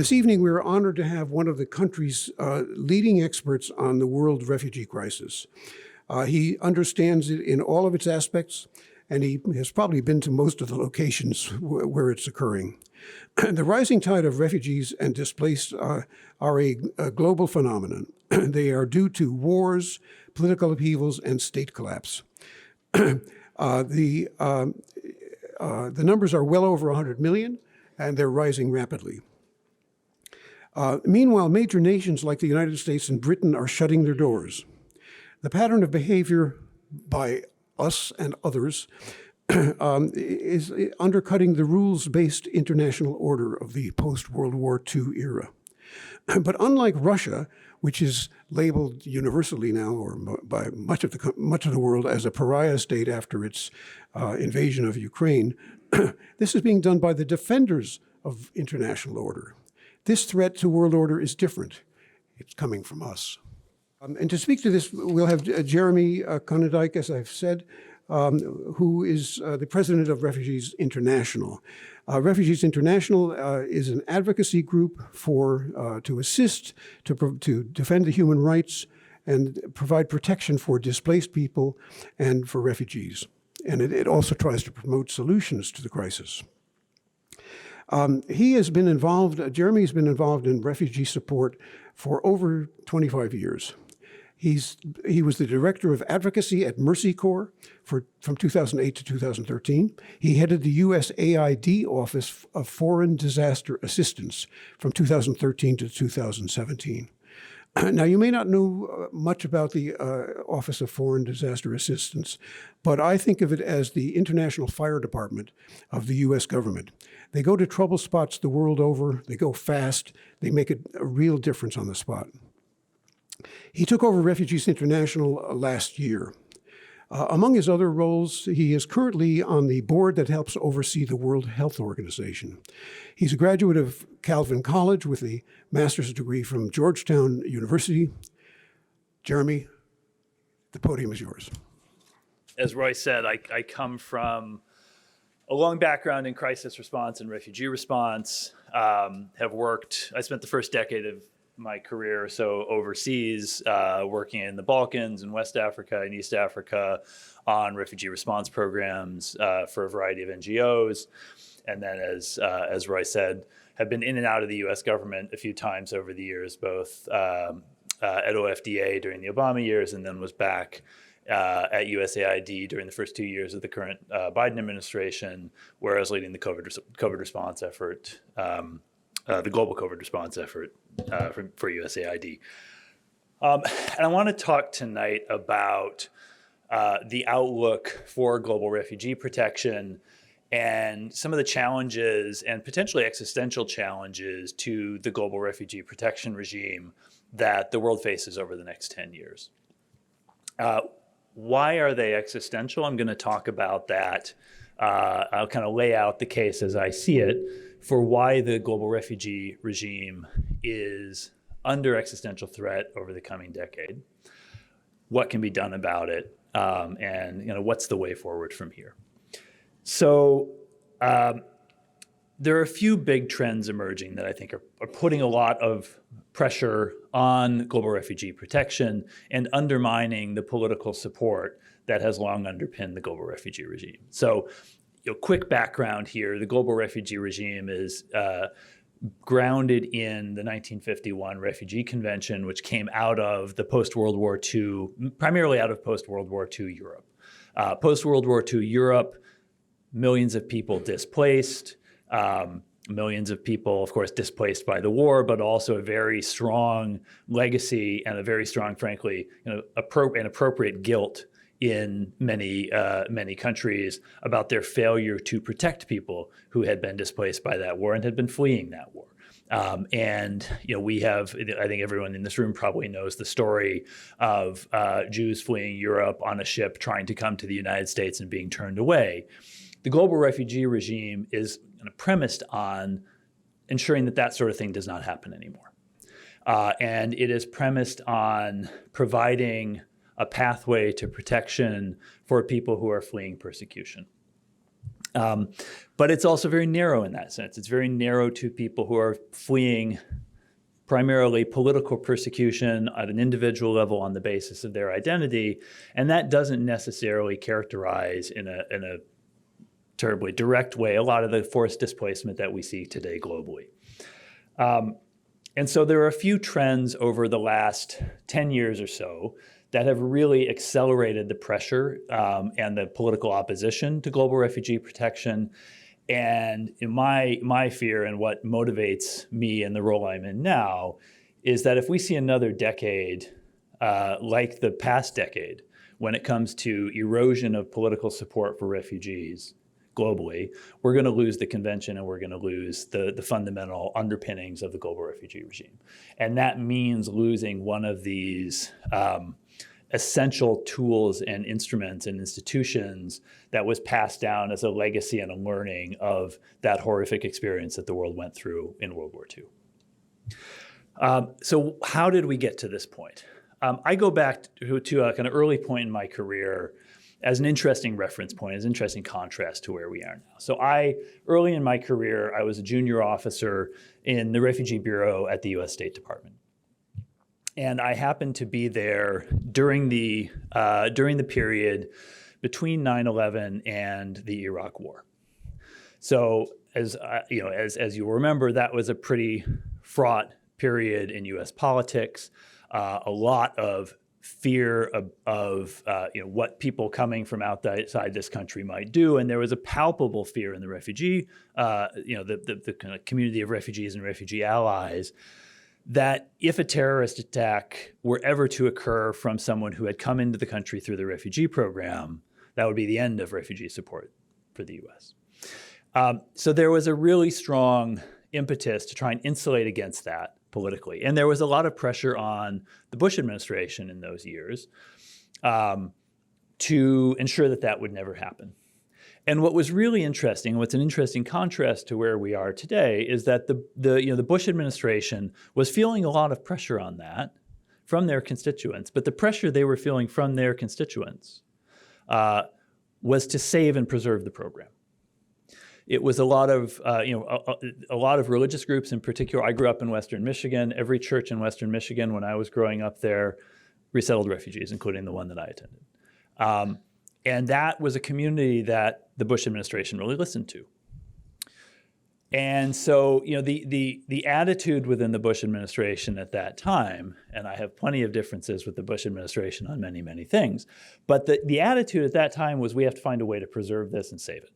This evening, we are honored to have one of the country's leading experts on the world refugee crisis. He understands it in all of its aspects, and he has probably been to most of the locations where it's occurring. The rising tide of refugees and displaced are a global phenomenon. They are due to wars, political upheavals, and state collapse. The numbers are well over 100 million, and they're rising rapidly. Meanwhile, major nations like the United States and Britain are shutting their doors. The pattern of behavior by us and others is undercutting the rules-based international order of the post-World War II era. But unlike Russia, which is labeled universally now, or by much of the world, as a pariah state after its invasion of Ukraine, this is being done by the defenders of international order. This threat to world order is different. It's coming from us. And to speak to this, we'll have Jeremy Konyndyk, as I've said, who is the president of Refugees International. Refugees International is an advocacy group to assist, to defend the human rights and provide protection for displaced people and for refugees. And it also tries to promote solutions to the crisis. Jeremy's been involved in refugee support for over 25 years. He was the director of advocacy at Mercy Corps from 2008 to 2013. He headed the USAID Office of Foreign Disaster Assistance from 2013 to 2017. Now, you may not know much about the Office of Foreign Disaster Assistance, but I think of it as the International Fire Department of the U.S. government. They go to trouble spots the world over. They go fast. They make a real difference on the spot. He took over Refugees International last year. Among his other roles, he is currently on the board that helps oversee the World Health Organization. He's a graduate of Calvin College with a master's degree from Georgetown University. Jeremy, the podium is yours. As Roy said, I come from a long background in crisis response and refugee response. I spent the first decade of my career so overseas, working in the Balkans and West Africa and East Africa on refugee response programs for a variety of NGOs. And then as Roy said, have been in and out of the US government a few times over the years, both at OFDA during the Obama years, and then was back at USAID during the first 2 years of the current Biden administration, where I was leading the COVID response effort, the global COVID response effort for USAID. And I want to talk tonight about the outlook for global refugee protection and some of the challenges and potentially existential challenges to the global refugee protection regime that the world faces over the next 10 years. Why are they existential? I'm going to talk about that. I'll kind of lay out the case as I see it for why the global refugee regime is under existential threat over the coming decade, what can be done about it, and what's the way forward from here. So there are a few big trends emerging that I think are putting a lot of pressure on global refugee protection and undermining the political support that has long underpinned the global refugee regime. So, quick background here, the global refugee regime is grounded in the 1951 Refugee Convention, which came out of the post-World War II, primarily out of post-World War II Europe. Post-World War II Europe, millions of people displaced, millions of people, of course, displaced by the war, but also a very strong legacy and a very strong, frankly, appropriate guilt in many countries about their failure to protect people who had been displaced by that war and had been fleeing that war. We have, I think everyone in this room probably knows the story of Jews fleeing Europe on a ship trying to come to the United States and being turned away. The global refugee regime is premised on ensuring that sort of thing does not happen anymore. And it is premised on providing a pathway to protection for people who are fleeing persecution. But it's also very narrow in that sense. It's very narrow to people who are fleeing primarily political persecution at an individual level on the basis of their identity, and that doesn't necessarily characterize in a terribly direct way a lot of the forced displacement that we see today globally. And so there are a few trends over the last 10 years or so that have really accelerated the pressure and the political opposition to global refugee protection. And in my fear and what motivates me in the role I'm in now is that if we see another decade like the past decade when it comes to erosion of political support for refugees globally, we're going to lose the convention and we're going to lose the fundamental underpinnings of the global refugee regime. And that means losing one of these essential tools and instruments and institutions that was passed down as a legacy and a learning of that horrific experience that the world went through in World War II. So how did we get to this point? I go back to a kind of early point in my career as an interesting reference point, as an interesting contrast to where we are now. So early in my career, I was a junior officer in the Refugee Bureau at the US State Department. And I happened to be there during the period between 9/11 and the Iraq War. So as you will remember, that was a pretty fraught period in U.S. politics. A lot of fear of what people coming from outside this country might do, and there was a palpable fear in the refugee, the kind of community of refugees and refugee allies, that if a terrorist attack were ever to occur from someone who had come into the country through the refugee program, that would be the end of refugee support for the U.S. So there was a really strong impetus to try and insulate against that politically. And there was a lot of pressure on the Bush administration in those years to ensure that that would never happen. And what was really interesting, what's an interesting contrast to where we are today, is that the Bush administration was feeling a lot of pressure on that from their constituents, but the pressure they were feeling from their constituents was to save and preserve the program. It was a lot of religious groups in particular. I grew up in Western Michigan. Every church in Western Michigan when I was growing up there resettled refugees, including the one that I attended. And that was a community that the Bush administration really listened to. And so, the attitude within the Bush administration at that time, and I have plenty of differences with the Bush administration on many, many things, but the attitude at that time was we have to find a way to preserve this and save it.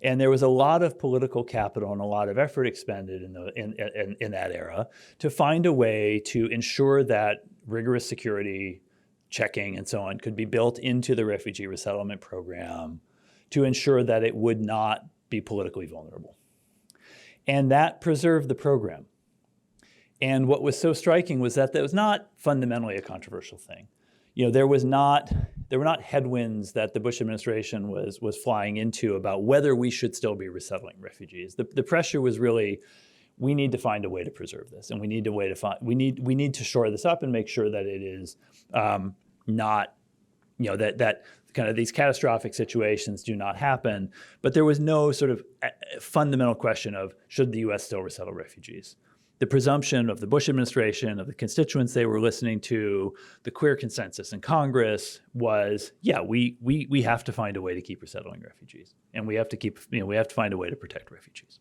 And there was a lot of political capital and a lot of effort expended in that era to find a way to ensure that rigorous security checking and so on could be built into the refugee resettlement program to ensure that it would not be politically vulnerable. And that preserved the program. And what was so striking was that was not fundamentally a controversial thing. There were not headwinds that the Bush administration was flying into about whether we should still be resettling refugees. The pressure was really, we need to find a way to preserve this, and we need to shore this up and make sure that it is not, that kind of these catastrophic situations do not happen. But there was no sort of fundamental question of should the U.S. still resettle refugees. The presumption of the Bush administration, of the constituents they were listening to, the clear consensus in Congress was, yeah, we have to find a way to keep resettling refugees, and we have to find a way to protect refugees.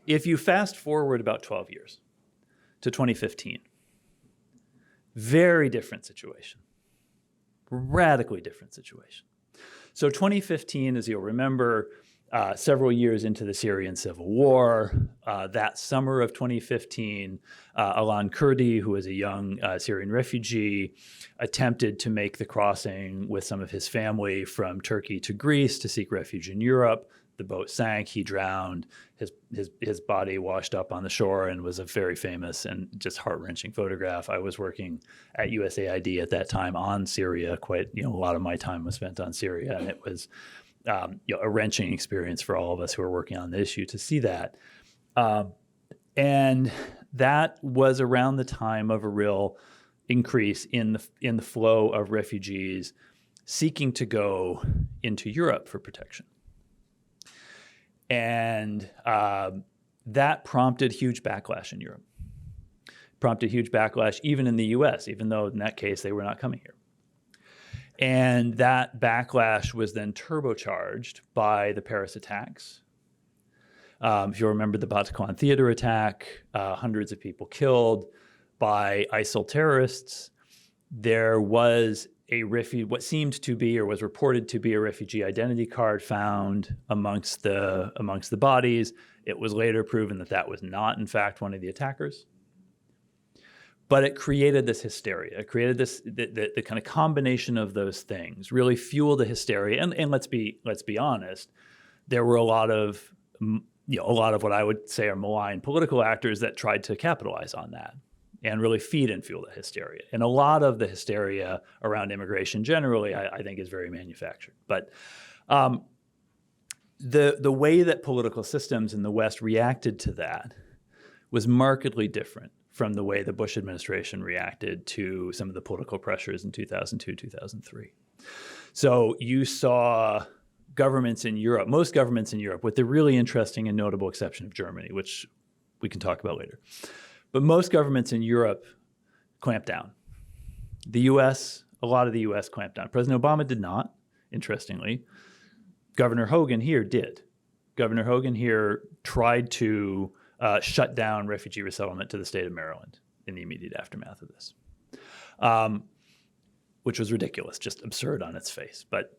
If you fast forward about 12 years to 2015, very different situation, radically different situation. So 2015, as you'll remember, several years into the Syrian civil war, that summer of 2015, Alan Kurdi, who was a young Syrian refugee, attempted to make the crossing with some of his family from Turkey to Greece to seek refuge in Europe. The boat sank, he drowned, his body washed up on the shore, and was a very famous and just heart-wrenching photograph. I was working at USAID at that time on Syria. A lot of my time was spent on Syria, and it was a wrenching experience for all of us who are working on the issue to see that. And that was around the time of a real increase in the flow of refugees seeking to go into Europe for protection. And that prompted huge backlash in Europe. Prompted huge backlash even in the US, even though in that case they were not coming here. And that backlash was then turbocharged by the Paris attacks. If you remember the Bataclan theater attack, hundreds of people killed by ISIL terrorists. There was what seemed to be or was reported to be a refugee identity card found amongst the bodies. It was later proven that that was not, in fact, one of the attackers. But it created this hysteria. It created this the kind of combination of those things really fueled the hysteria. And let's be honest, there were a lot of what I would say are malign political actors that tried to capitalize on that and really feed and fuel the hysteria. And a lot of the hysteria around immigration generally, I think, is very manufactured. But the way that political systems in the West reacted to that was markedly different from the way the Bush administration reacted to some of the political pressures in 2002, 2003. So you saw governments in Europe, most governments in Europe, with the really interesting and notable exception of Germany, which we can talk about later. But most governments in Europe clamped down. The US, a lot of the US clamped down. President Obama did not, interestingly. Governor Hogan here did. Governor Hogan here tried to shut down refugee resettlement to the state of Maryland in the immediate aftermath of this, which was ridiculous, just absurd on its face. But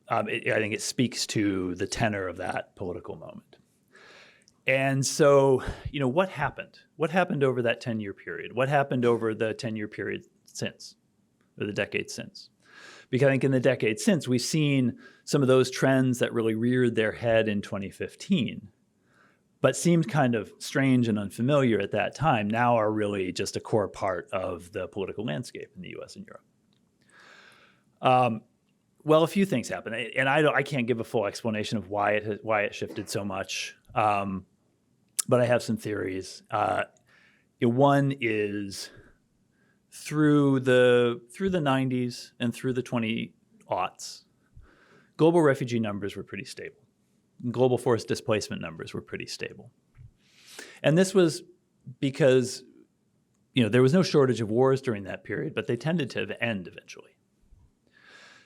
I think it speaks to the tenor of that political moment. And so, what happened? What happened over that 10-year period? What happened over the 10-year period since, or the decade since? Because I think in the decade since, we've seen some of those trends that really reared their head in 2015, but seemed kind of strange and unfamiliar at that time, now are really just a core part of the political landscape in the US and Europe. Well, a few things happened, and I can't give a full explanation of why it shifted so much, but I have some theories. One is through the 90s and through the 20-aughts, global refugee numbers were pretty stable. Global forced displacement numbers were pretty stable. And this was because, there was no shortage of wars during that period, but they tended to end eventually.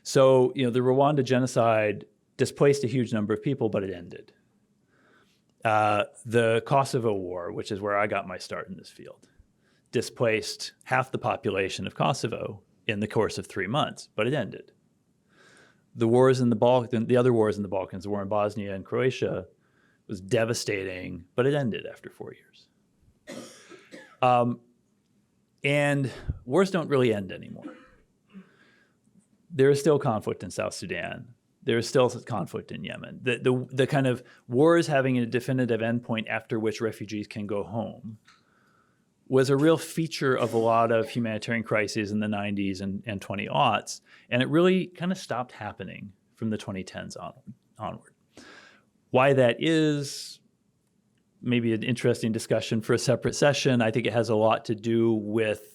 So, the Rwanda genocide displaced a huge number of people, but it ended. The Kosovo War, which is where I got my start in this field, displaced half the population of Kosovo in the course of 3 months, but it ended. The wars in the other wars in the Balkans, the war in Bosnia and Croatia, was devastating, but it ended after 4 years. And wars don't really end anymore. There is still conflict in South Sudan. There is still conflict in Yemen. The kind of wars having a definitive endpoint after which refugees can go home was a real feature of a lot of humanitarian crises in the 90s and 20-aughts, and it really kind of stopped happening from the 2010s onward. Why that is, maybe an interesting discussion for a separate session. I think it has a lot to do with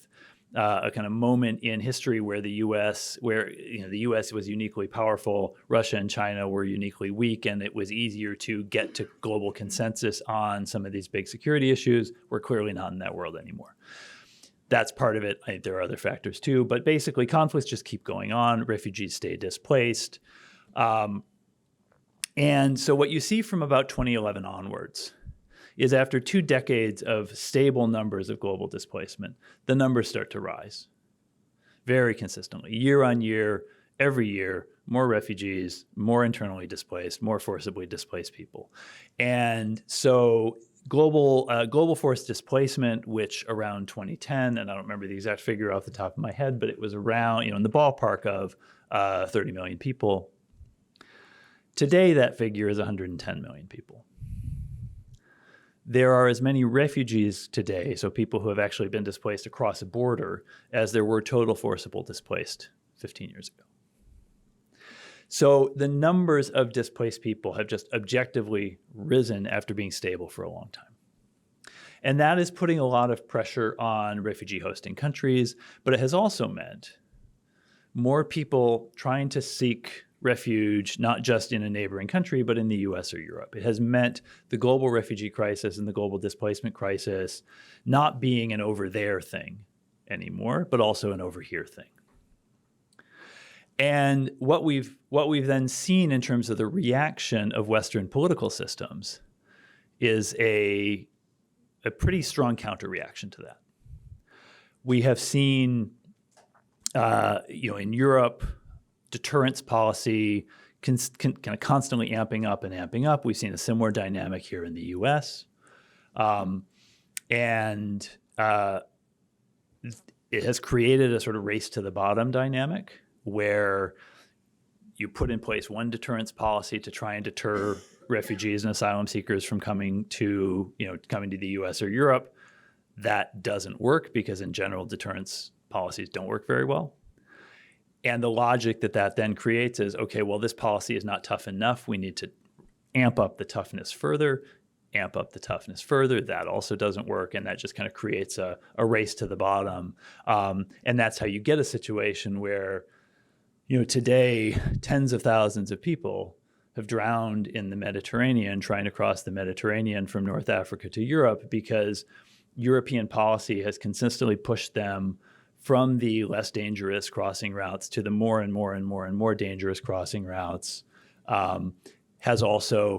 a kind of moment in history where the U.S. was uniquely powerful, Russia and China were uniquely weak, and it was easier to get to global consensus on some of these big security issues. We're clearly not in that world anymore. That's part of it. I think there are other factors too, but basically conflicts just keep going on. Refugees stay displaced. And so what you see from about 2011 onwards is after 2 decades of stable numbers of global displacement, the numbers start to rise very consistently. Year on year, every year, more refugees, more internally displaced, more forcibly displaced people. And so global forced displacement, which around 2010, and I don't remember the exact figure off the top of my head, but it was around, in the ballpark of 30 million people. Today, that figure is 110 million people. There are as many refugees today, so people who have actually been displaced across a border, as there were total forcible displaced 15 years ago. So the numbers of displaced people have just objectively risen after being stable for a long time. And that is putting a lot of pressure on refugee hosting countries, but it has also meant more people trying to seek refuge, not just in a neighboring country, but in the US or Europe. It has meant the global refugee crisis and the global displacement crisis not being an over there thing anymore, but also an over here thing. And what we've then seen in terms of the reaction of Western political systems is a pretty strong counter reaction to that. We have seen, in Europe, deterrence policy kind of constantly amping up and amping up. We've seen a similar dynamic here in the U.S. And it has created a sort of race to the bottom dynamic where you put in place one deterrence policy to try and deter refugees and asylum seekers from coming to the U.S. or Europe. That doesn't work because in general, deterrence policies don't work very well. And the logic that then creates is, okay, well, this policy is not tough enough. We need to amp up the toughness further, That also doesn't work. And that just kind of creates a race to the bottom. And that's how you get a situation where, today, tens of thousands of people have drowned in the Mediterranean trying to cross the Mediterranean from North Africa to Europe because European policy has consistently pushed them from the less dangerous crossing routes to the more and more dangerous crossing routes. Has also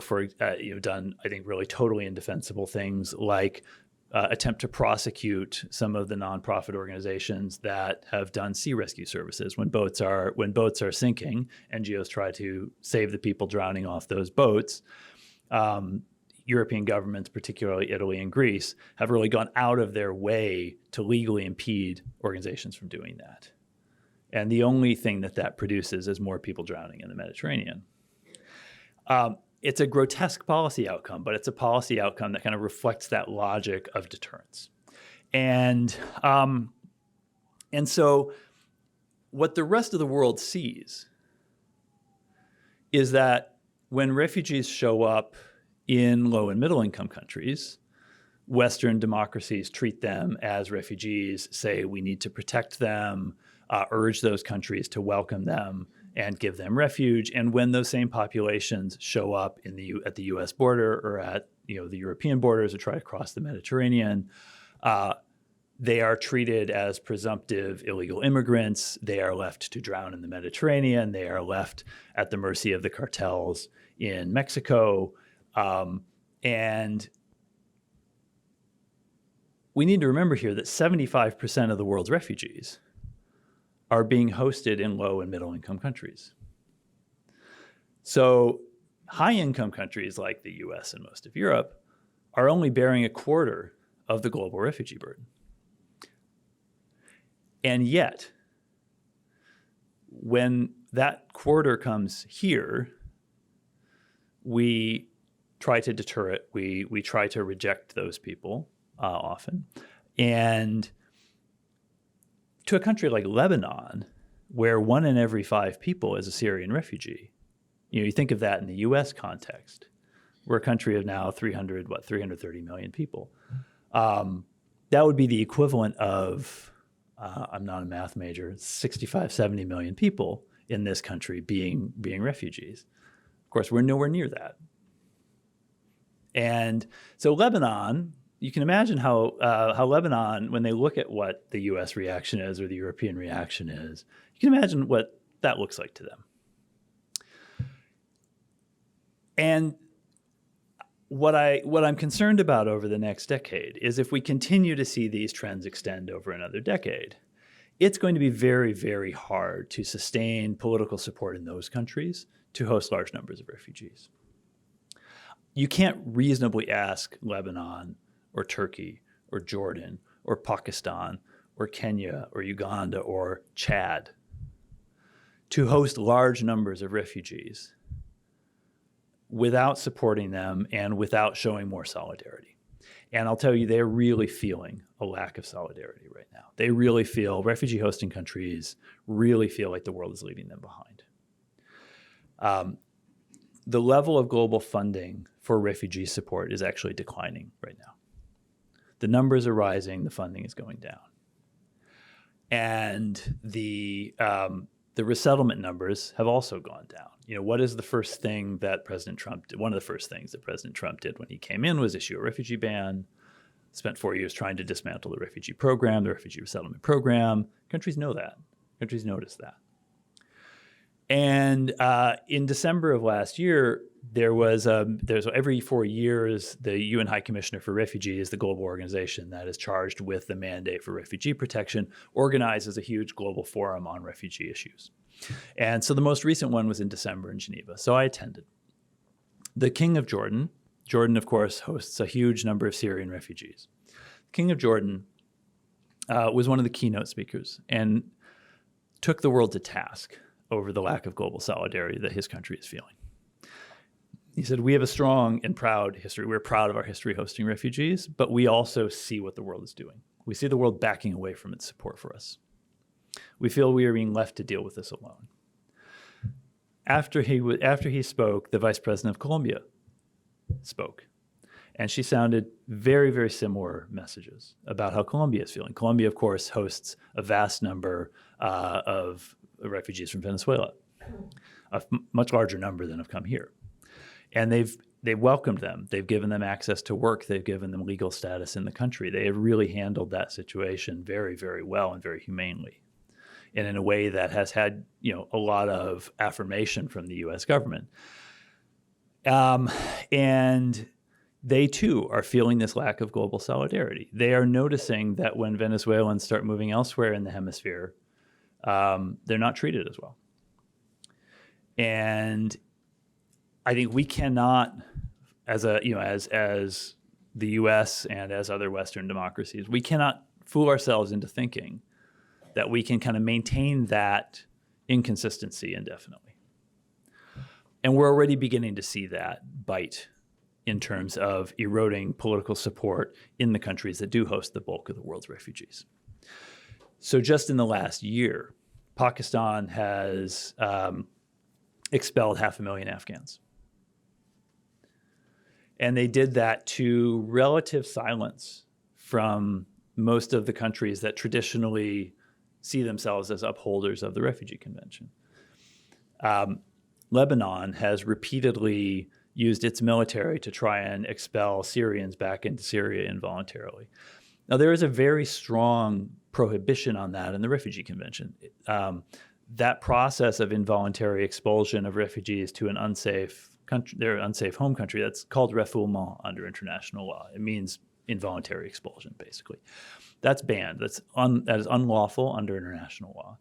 done, I think, really totally indefensible things like attempt to prosecute some of the nonprofit organizations that have done sea rescue services. When boats are sinking, NGOs try to save the people drowning off those boats. European governments, particularly Italy and Greece, have really gone out of their way to legally impede organizations from doing that. And the only thing that produces is more people drowning in the Mediterranean. It's a grotesque policy outcome, but it's a policy outcome that kind of reflects that logic of deterrence. And so what the rest of the world sees is that when refugees show up in low and middle income countries, Western democracies treat them as refugees, say we need to protect them, urge those countries to welcome them and give them refuge. And when those same populations show up at the U.S. border or at the European borders or try to cross the Mediterranean, they are treated as presumptive illegal immigrants. They are left to drown in the Mediterranean. They are left at the mercy of the cartels in Mexico. And we need to remember here that 75% of the world's refugees are being hosted in low and middle income countries. So high income countries like the US and most of Europe are only bearing a quarter of the global refugee burden. And yet, when that quarter comes here, we try to deter it. We try to reject those people often. And to a country like Lebanon, where 1 in every 5 people is a Syrian refugee, you think of that in the U.S. context. We're a country of now 330 million people. That would be the equivalent of, I'm not a math major, 65, 70 million people in this country being refugees. Of course, we're nowhere near that. And so Lebanon, you can imagine how Lebanon, when they look at what the U.S. reaction is or the European reaction is, you can imagine what that looks like to them. And what I'm concerned about over the next decade is if we continue to see these trends extend over another decade, it's going to be very, very hard to sustain political support in those countries to host large numbers of refugees. You can't reasonably ask Lebanon or Turkey or Jordan or Pakistan or Kenya or Uganda or Chad to host large numbers of refugees without supporting them and without showing more solidarity. And I'll tell you, they're really feeling a lack of solidarity right now. They really feel, refugee hosting countries really feel like the world is leaving them behind. The level of global funding for refugee support is actually declining right now. The numbers are rising, the funding is going down. And the the resettlement numbers have also gone down. What is the first thing that President Trump did? One of the first things that President Trump did when he came in was issue a refugee ban. Spent 4 years trying to dismantle the refugee program, the refugee resettlement program. Countries know that. Countries notice that. And in December of last year, there's every 4 years, the UN High Commissioner for Refugees, the global organization that is charged with the mandate for refugee protection, organizes a huge global forum on refugee issues. And so the most recent one was in December in Geneva. So I attended. The King of Jordan, of course, hosts a huge number of Syrian refugees. The King of Jordan was one of the keynote speakers and took the world to task over the lack of global solidarity that his country is feeling. He said, we have a strong and proud history. We're proud of our history hosting refugees, but we also see what the world is doing. We see the world backing away from its support for us. We feel we are being left to deal with this alone. After he spoke, the Vice President of Colombia spoke. And she sounded very, very similar messages about how Colombia is feeling. Colombia, of course, hosts a vast number of refugees from Venezuela, a much larger number than have come here. And they've welcomed them. They've given them access to work. They've given them legal status in the country. They have really handled that situation very, very well and very humanely, and in a way that has had a lot of affirmation from the U.S. government. And they too are feeling this lack of global solidarity. They are noticing that when Venezuelans start moving elsewhere in the hemisphere, they're not treated as well. And I think we cannot, as the U.S. and as other Western democracies, we cannot fool ourselves into thinking that we can kind of maintain that inconsistency indefinitely. And we're already beginning to see that bite in terms of eroding political support in the countries that do host the bulk of the world's refugees. So just in the last year, Pakistan has expelled 500,000 Afghans. And they did that to relative silence from most of the countries that traditionally see themselves as upholders of the Refugee Convention. Lebanon has repeatedly used its military to try and expel Syrians back into Syria involuntarily. Now, there is a very strong prohibition on that in the Refugee Convention. That process of involuntary expulsion of refugees to an unsafe country, their unsafe home country, that's called refoulement under international law. It means involuntary expulsion, basically. That's banned. That is unlawful under international law.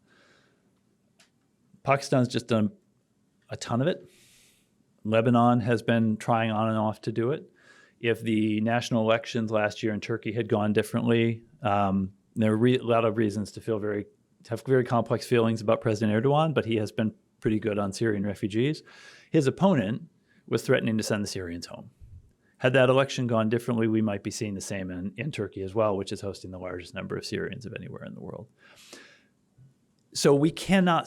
Pakistan's just done a ton of it. Lebanon has been trying on and off to do it. If the national elections last year in Turkey had gone differently, there were a lot of reasons to have very complex feelings about President Erdogan, but he has been pretty good on Syrian refugees. His opponent was threatening to send the Syrians home. Had that election gone differently, we might be seeing the same in Turkey as well, which is hosting the largest number of Syrians of anywhere in the world. So we cannot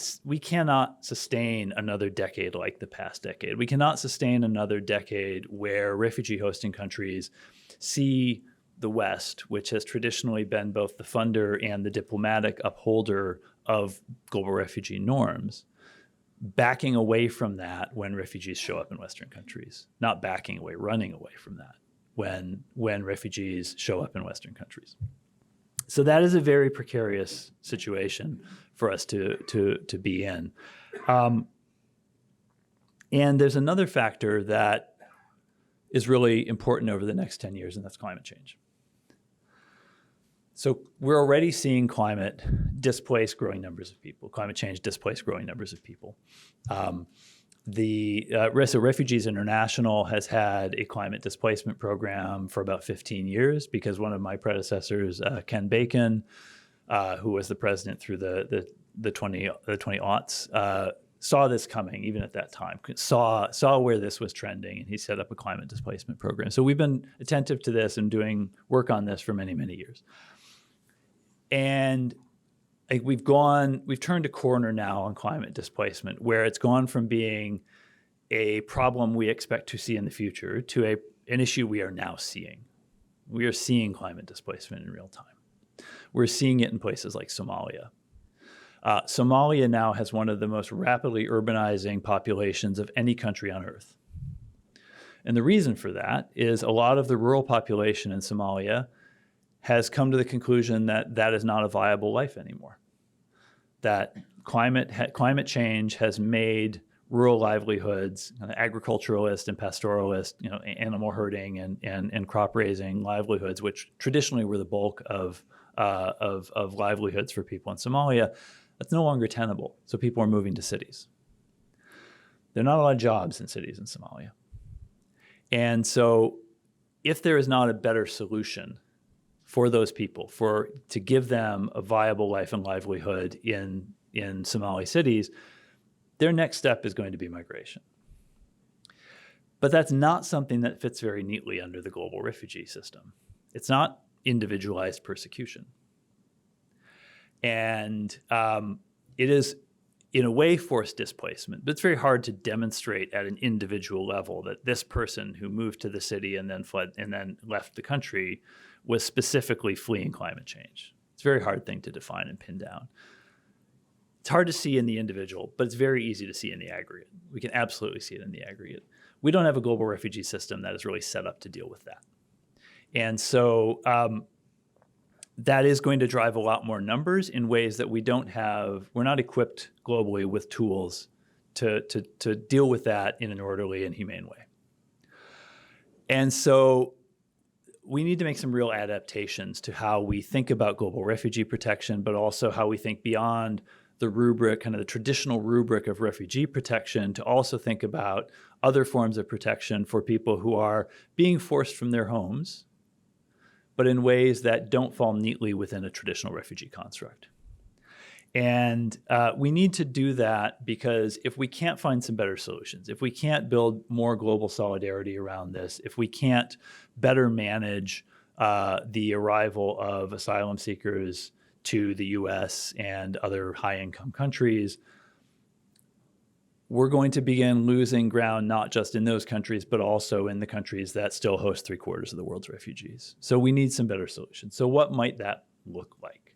sustain another decade like the past decade. We cannot sustain another decade where refugee hosting countries see the West, which has traditionally been both the funder and the diplomatic upholder of global refugee norms, backing away from that when refugees show up in Western countries, not backing away, running away from that when refugees show up in Western countries. So that is a very precarious situation for us to be in. And there's another factor that is really important over the next 10 years, and that's climate change. So we're already seeing climate change displace growing numbers of people. So Refugees International has had a climate displacement program for about 15 years because one of my predecessors, Ken Bacon, who was the president through the 20-aughts, saw this coming even at that time, saw where this was trending, and he set up a climate displacement program. So we've been attentive to this and doing work on this for many, many years. And we've turned a corner now on climate displacement, where it's gone from being a problem we expect to see in the future to an issue we are now seeing. We are seeing climate displacement in real time. We're seeing it in places like Somalia. Somalia now has one of the most rapidly urbanizing populations of any country on earth. And the reason for that is a lot of the rural population in Somalia has come to the conclusion that that is not a viable life anymore. That climate change has made rural livelihoods, agriculturalist and pastoralist, animal herding and crop raising livelihoods, which traditionally were the bulk of livelihoods for people in Somalia, that's no longer tenable. So people are moving to cities. There are not a lot of jobs in cities in Somalia. And so if there is not a better solution for those people, to give them a viable life and livelihood in Somali cities, their next step is going to be migration. But that's not something that fits very neatly under the global refugee system. It's not individualized persecution. And it is, in a way, forced displacement. But it's very hard to demonstrate at an individual level that this person who moved to the city and then fled and then left the country was specifically fleeing climate change. It's a very hard thing to define and pin down. It's hard to see in the individual, but it's very easy to see in the aggregate. We can absolutely see it in the aggregate. We don't have a global refugee system that is really set up to deal with that. And so that is going to drive a lot more numbers in ways that we're not equipped globally with tools to deal with that in an orderly and humane way. And so we need to make some real adaptations to how we think about global refugee protection, but also how we think beyond the rubric, kind of the traditional rubric of refugee protection, to also think about other forms of protection for people who are being forced from their homes, but in ways that don't fall neatly within a traditional refugee construct. And we need to do that because if we can't find some better solutions, if we can't build more global solidarity around this, if we can't better manage the arrival of asylum seekers to the US and other high-income countries, we're going to begin losing ground, not just in those countries, but also in the countries that still host 3/4 of the world's refugees. So we need some better solutions. So what might that look like?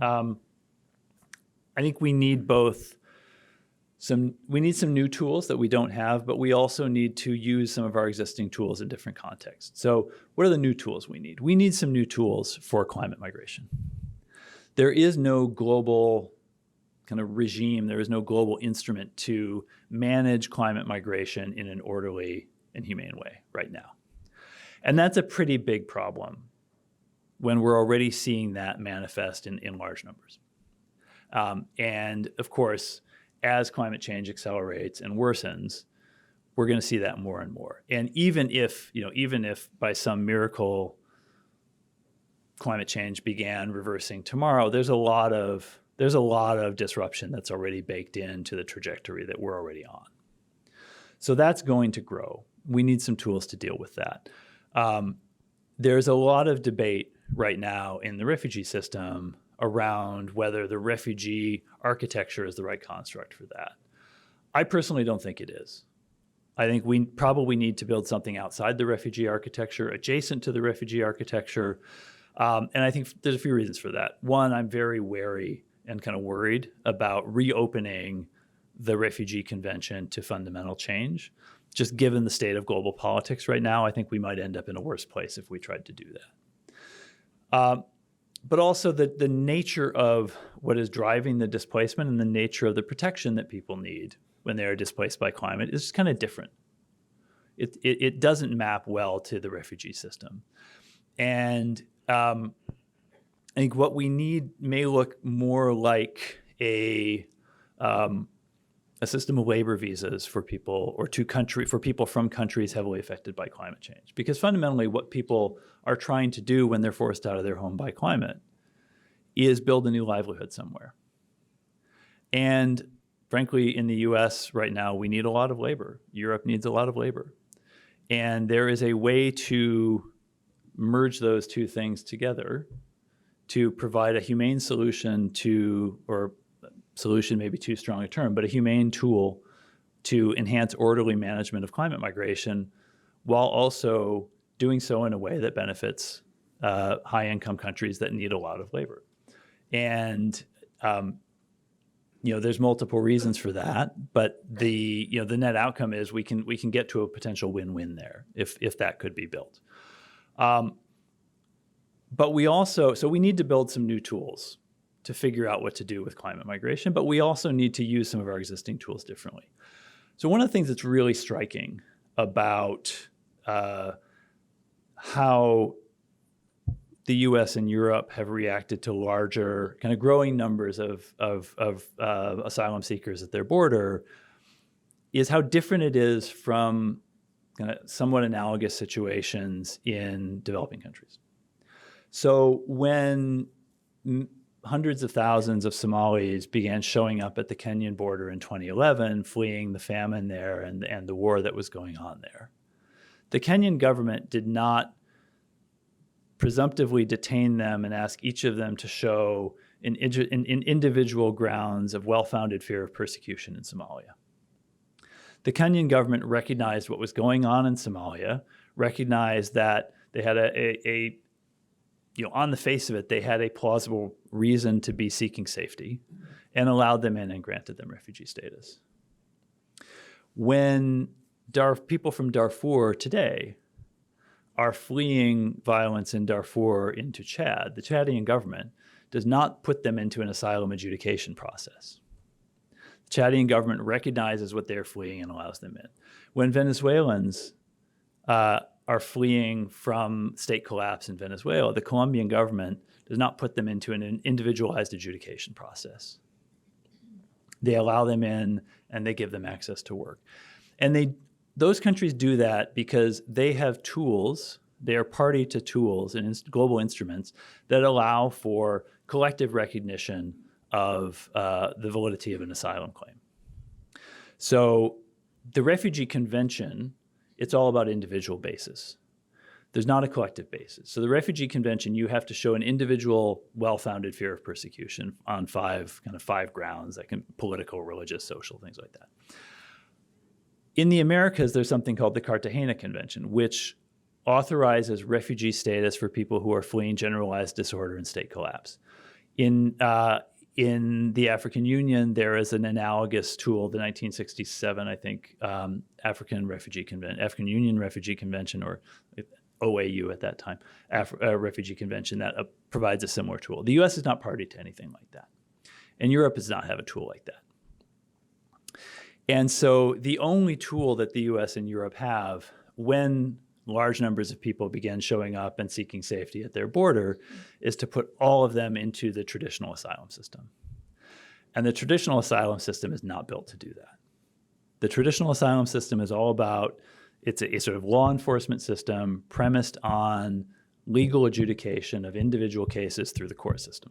I think we need some new tools that we don't have, but we also need to use some of our existing tools in different contexts. So what are the new tools we need? We need some new tools for climate migration. There is no global kind of regime, there is no global instrument to manage climate migration in an orderly and humane way right now. And that's a pretty big problem when we're already seeing that manifest in large numbers. And of course, as climate change accelerates and worsens, we're going to see that more and more. And even if by some miracle climate change began reversing tomorrow, there's a lot of disruption that's already baked into the trajectory that we're already on. So that's going to grow. We need some tools to deal with that. There's a lot of debate right now in the refugee system around whether the refugee architecture is the right construct for that. I personally don't think it is. I think we probably need to build something outside the refugee architecture, adjacent to the refugee architecture. And I think there's a few reasons for that. One, I'm very wary and kind of worried about reopening the Refugee Convention to fundamental change. Just given the state of global politics right now, I think we might end up in a worse place if we tried to do that. But also the nature of what is driving the displacement and the nature of the protection that people need when they are displaced by climate is kind of different. It doesn't map well to the refugee system. And I think what we need may look more like a system of labor visas for people for people from countries heavily affected by climate change. Because fundamentally what people are trying to do when they're forced out of their home by climate is build a new livelihood somewhere. And frankly, in the US right now, we need a lot of labor. Europe needs a lot of labor. And there is a way to merge those two things together to provide a humane solution or solution may be too strong a term, but a humane tool to enhance orderly management of climate migration while also doing so in a way that benefits high-income countries that need a lot of labor. And there's multiple reasons for that, but the net outcome is we can get to a potential win-win there if that could be built. But we need to build some new tools to figure out what to do with climate migration, but we also need to use some of our existing tools differently. So one of the things that's really striking about how the U.S. and Europe have reacted to larger, kind of growing numbers of asylum seekers at their border is how different it is from kind of somewhat analogous situations in developing countries. So when hundreds of thousands of Somalis began showing up at the Kenyan border in 2011, fleeing the famine there and the war that was going on there, the Kenyan government did not presumptively detain them and ask each of them to show in individual grounds of well-founded fear of persecution in Somalia. The Kenyan government recognized what was going on in Somalia, recognized that they had on the face of it, they had a plausible reason to be seeking safety, and allowed them in and granted them refugee status. When people from Darfur today are fleeing violence in Darfur into Chad, the Chadian government does not put them into an asylum adjudication process. The Chadian government recognizes what they're fleeing and allows them in. When Venezuelans are fleeing from state collapse in Venezuela, the Colombian government does not put them into an individualized adjudication process. They allow them in and they give them access to work. And those countries do that because they have tools, they are party to tools and global instruments that allow for collective recognition of the validity of an asylum claim. So the Refugee Convention, it's all about individual basis. There's not a collective basis. So the Refugee Convention, you have to show an individual well-founded fear of persecution on five grounds, that can political, religious, social, things like that. In the Americas, there's something called the Cartagena Convention, which authorizes refugee status for people who are fleeing generalized disorder and state collapse. In the African Union, there is an analogous tool, the 1967, I think, African Union Refugee Convention, or OAU at that time, Refugee Convention, that provides a similar tool. The U.S. is not party to anything like that. And Europe does not have a tool like that. And so the only tool that the U.S. and Europe have when large numbers of people begin showing up and seeking safety at their border is to put all of them into the traditional asylum system. And the traditional asylum system is not built to do that. The traditional asylum system is all about, it's a sort of law enforcement system premised on legal adjudication of individual cases through the court system.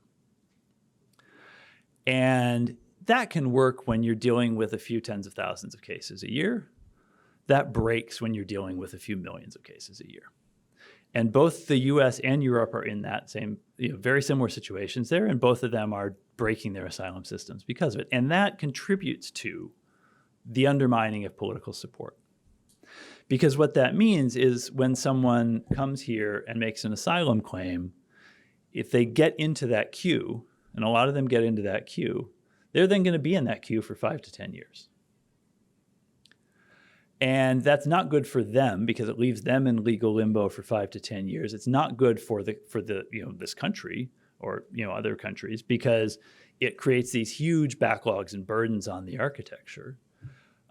And that can work when you're dealing with a few tens of thousands of cases a year. That breaks when you're dealing with a few millions of cases a year. And both the US and Europe are in that same, very similar situations there, and both of them are breaking their asylum systems because of it. And that contributes to the undermining of political support. Because what that means is when someone comes here and makes an asylum claim, if they get into that queue, and a lot of them get into that queue, they're then going to be in that queue for 5 to 10 years. And that's not good for them because it leaves them in legal limbo for 5 to 10 years. It's not good for this country or other countries because it creates these huge backlogs and burdens on the architecture.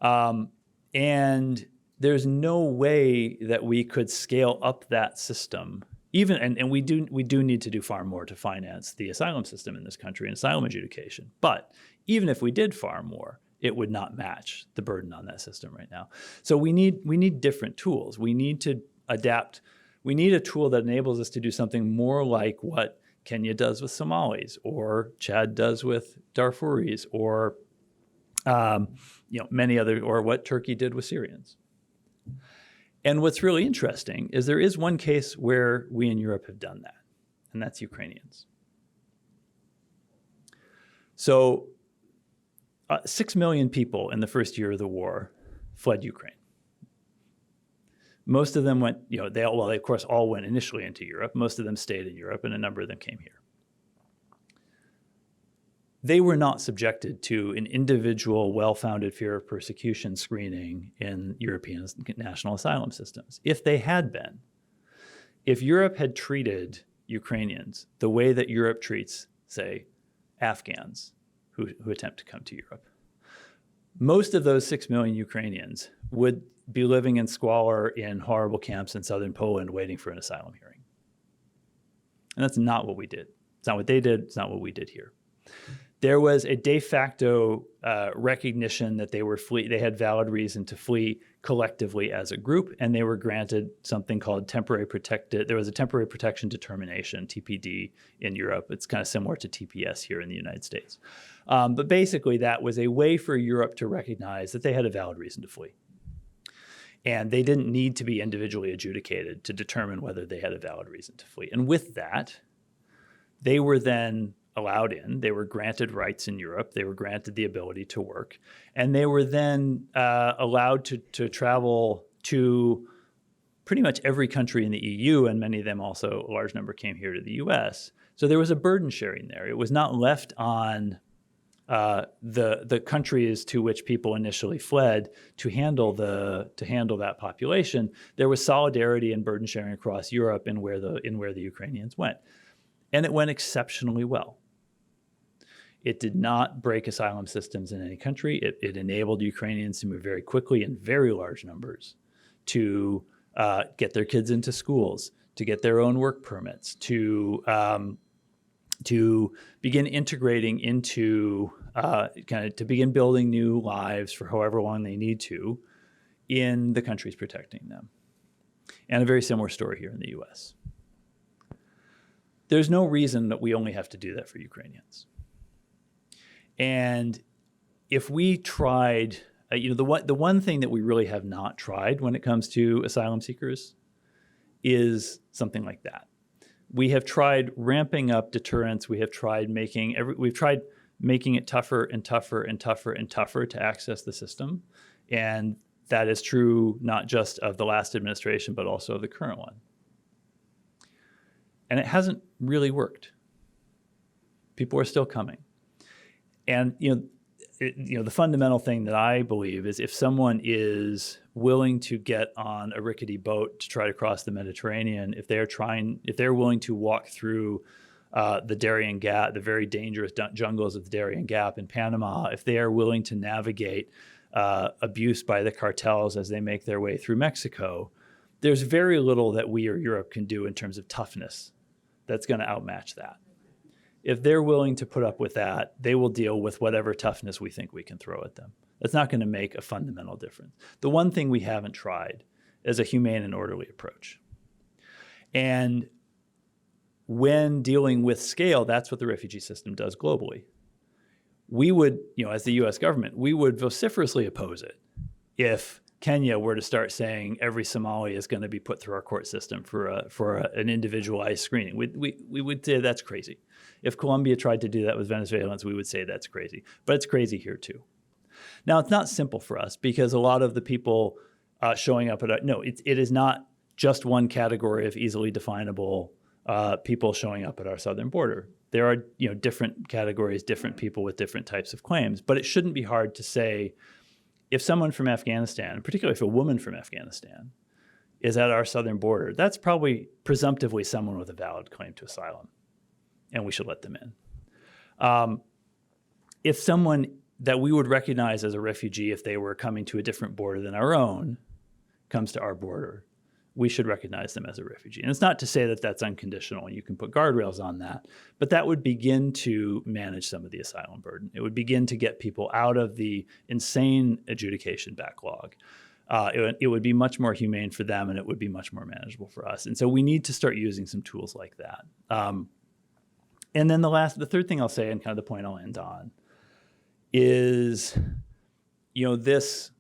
And there's no way that we could scale up that system. And we do need to do far more to finance the asylum system in this country and asylum adjudication. But even if we did far more, it would not match the burden on that system right now. So we need different tools. We need to adapt. We need a tool that enables us to do something more like what Kenya does with Somalis, or Chad does with Darfuris, or many other, or what Turkey did with Syrians. And what's really interesting is there is one case where we in Europe have done that, and that's Ukrainians. So 6 million people in the first year of the war fled Ukraine. Most of them went, they of course all went initially into Europe. Most of them stayed in Europe, and a number of them came here. they were not subjected to an individual well-founded fear of persecution screening in European national asylum systems. If they had been, if Europe had treated Ukrainians the way that Europe treats, say, Afghans who attempt to come to Europe, most of those 6 million Ukrainians would be living in squalor in horrible camps in southern Poland waiting for an asylum hearing. And that's not what we did. It's not what they did. It's not what we did here. There was a de facto recognition that they had valid reason to flee collectively as a group, and they were granted something called there was a temporary protection determination, TPD, in Europe. It's kind of similar to TPS here in the United States. But basically, that was a way for Europe to recognize that they had a valid reason to flee. And they didn't need to be individually adjudicated to determine whether they had a valid reason to flee. And with that, they were then allowed in. They were granted rights in Europe. They were granted the ability to work. And they were then allowed to travel to pretty much every country in the EU, and many of them also, a large number came here to the US. So there was a burden sharing there. It was not left on the countries to which people initially fled to handle that population. There was solidarity and burden sharing across Europe in where the Ukrainians went. And it went exceptionally well. It did not break asylum systems in any country. It enabled Ukrainians to move very quickly in very large numbers to get their kids into schools, to get their own work permits, to begin integrating into to begin building new lives for however long they need to in the countries protecting them. And a very similar story here in the US. There's no reason that we only have to do that for Ukrainians. And if we tried, the one thing that we really have not tried when it comes to asylum seekers is something like that. We have tried ramping up deterrence. We have tried making it tougher and tougher and tougher and tougher to access the system. And that is true not just of the last administration, but also of the current one. And it hasn't really worked. People are still coming. And the fundamental thing that I believe is if someone is willing to get on a rickety boat to try to cross the Mediterranean, if they're willing to walk through the Darien Gap, the very dangerous jungles of the Darien Gap in Panama, if they are willing to navigate abuse by the cartels as they make their way through Mexico, there's very little that we or Europe can do in terms of toughness that's going to outmatch that. If they're willing to put up with that, they will deal with whatever toughness we think we can throw at them. That's not going to make a fundamental difference. The one thing we haven't tried is a humane and orderly approach. And when dealing with scale, that's what the refugee system does globally. We would, as the US government, we would vociferously oppose it if Kenya were to start saying every Somali is going to be put through our court system for an individualized screening. We would say that's crazy. If Colombia tried to do that with Venezuelans, we would say that's crazy. But it's crazy here too. Now, it's not simple for us because a lot of the people showing up it is not just one category of easily definable people showing up at our southern border. There are different categories, different people with different types of claims. But it shouldn't be hard to say, if someone from Afghanistan, particularly if a woman from Afghanistan, is at our southern border, that's probably presumptively someone with a valid claim to asylum, and we should let them in. If someone that we would recognize as a refugee if they were coming to a different border than our own comes to our border, we should recognize them as a refugee. And it's not to say that that's unconditional and you can put guardrails on that, but that would begin to manage some of the asylum burden. It would begin to get people out of the insane adjudication backlog. It would be much more humane for them, and it would be much more manageable for us. And so we need to start using some tools like that. And then the third thing I'll say, and kind of the point I'll end on, is, this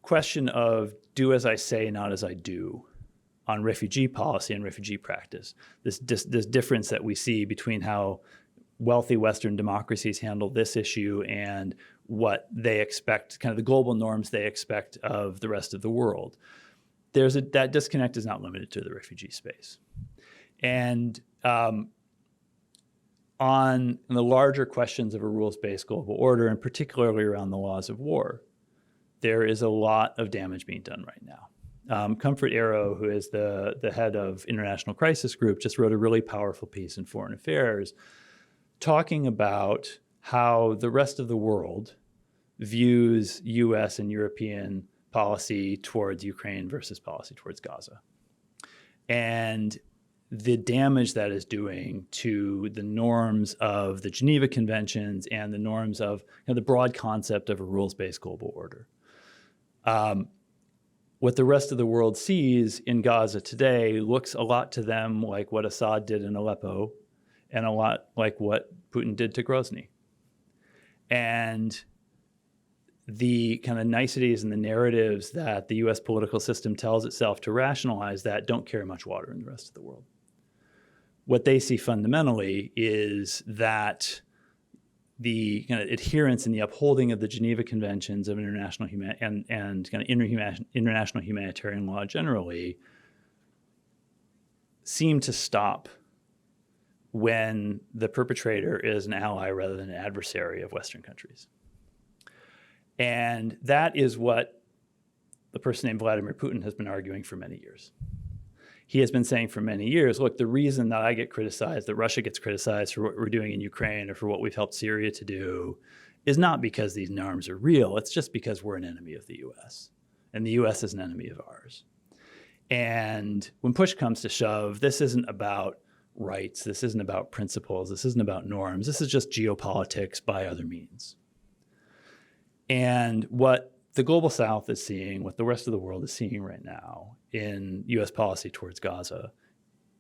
question of do as I say, not as I do on refugee policy and refugee practice. This difference that we see between how wealthy Western democracies handle this issue and what they expect, kind of the global norms they expect of the rest of the world. That disconnect is not limited to the refugee space. And on the larger questions of a rules-based global order, and particularly around the laws of war, there is a lot of damage being done right now. Comfort Arrow, who is the head of International Crisis Group, just wrote a really powerful piece in Foreign Affairs talking about how the rest of the world views US and European policy towards Ukraine versus policy towards Gaza. And the damage that is doing to the norms of the Geneva Conventions and the norms of the broad concept of a rules-based global order. What the rest of the world sees in Gaza today looks a lot to them like what Assad did in Aleppo and a lot like what Putin did to Grozny. And the kind of niceties and the narratives that the US political system tells itself to rationalize that don't carry much water in the rest of the world. What they see fundamentally is that the kind of adherence and the upholding of the Geneva Conventions of international and kind of international humanitarian law generally seem to stop when the perpetrator is an ally rather than an adversary of Western countries. And that is what the person named Vladimir Putin has been arguing for many years. He has been saying for many years, look, the reason that I get criticized, that Russia gets criticized for what we're doing in Ukraine or for what we've helped Syria to do is not because these norms are real. It's just because we're an enemy of the US. And the US is an enemy of ours. And when push comes to shove, this isn't about rights. This isn't about principles. This isn't about norms. This is just geopolitics by other means. And what the global South is seeing, what the rest of the world is seeing right now in US policy towards Gaza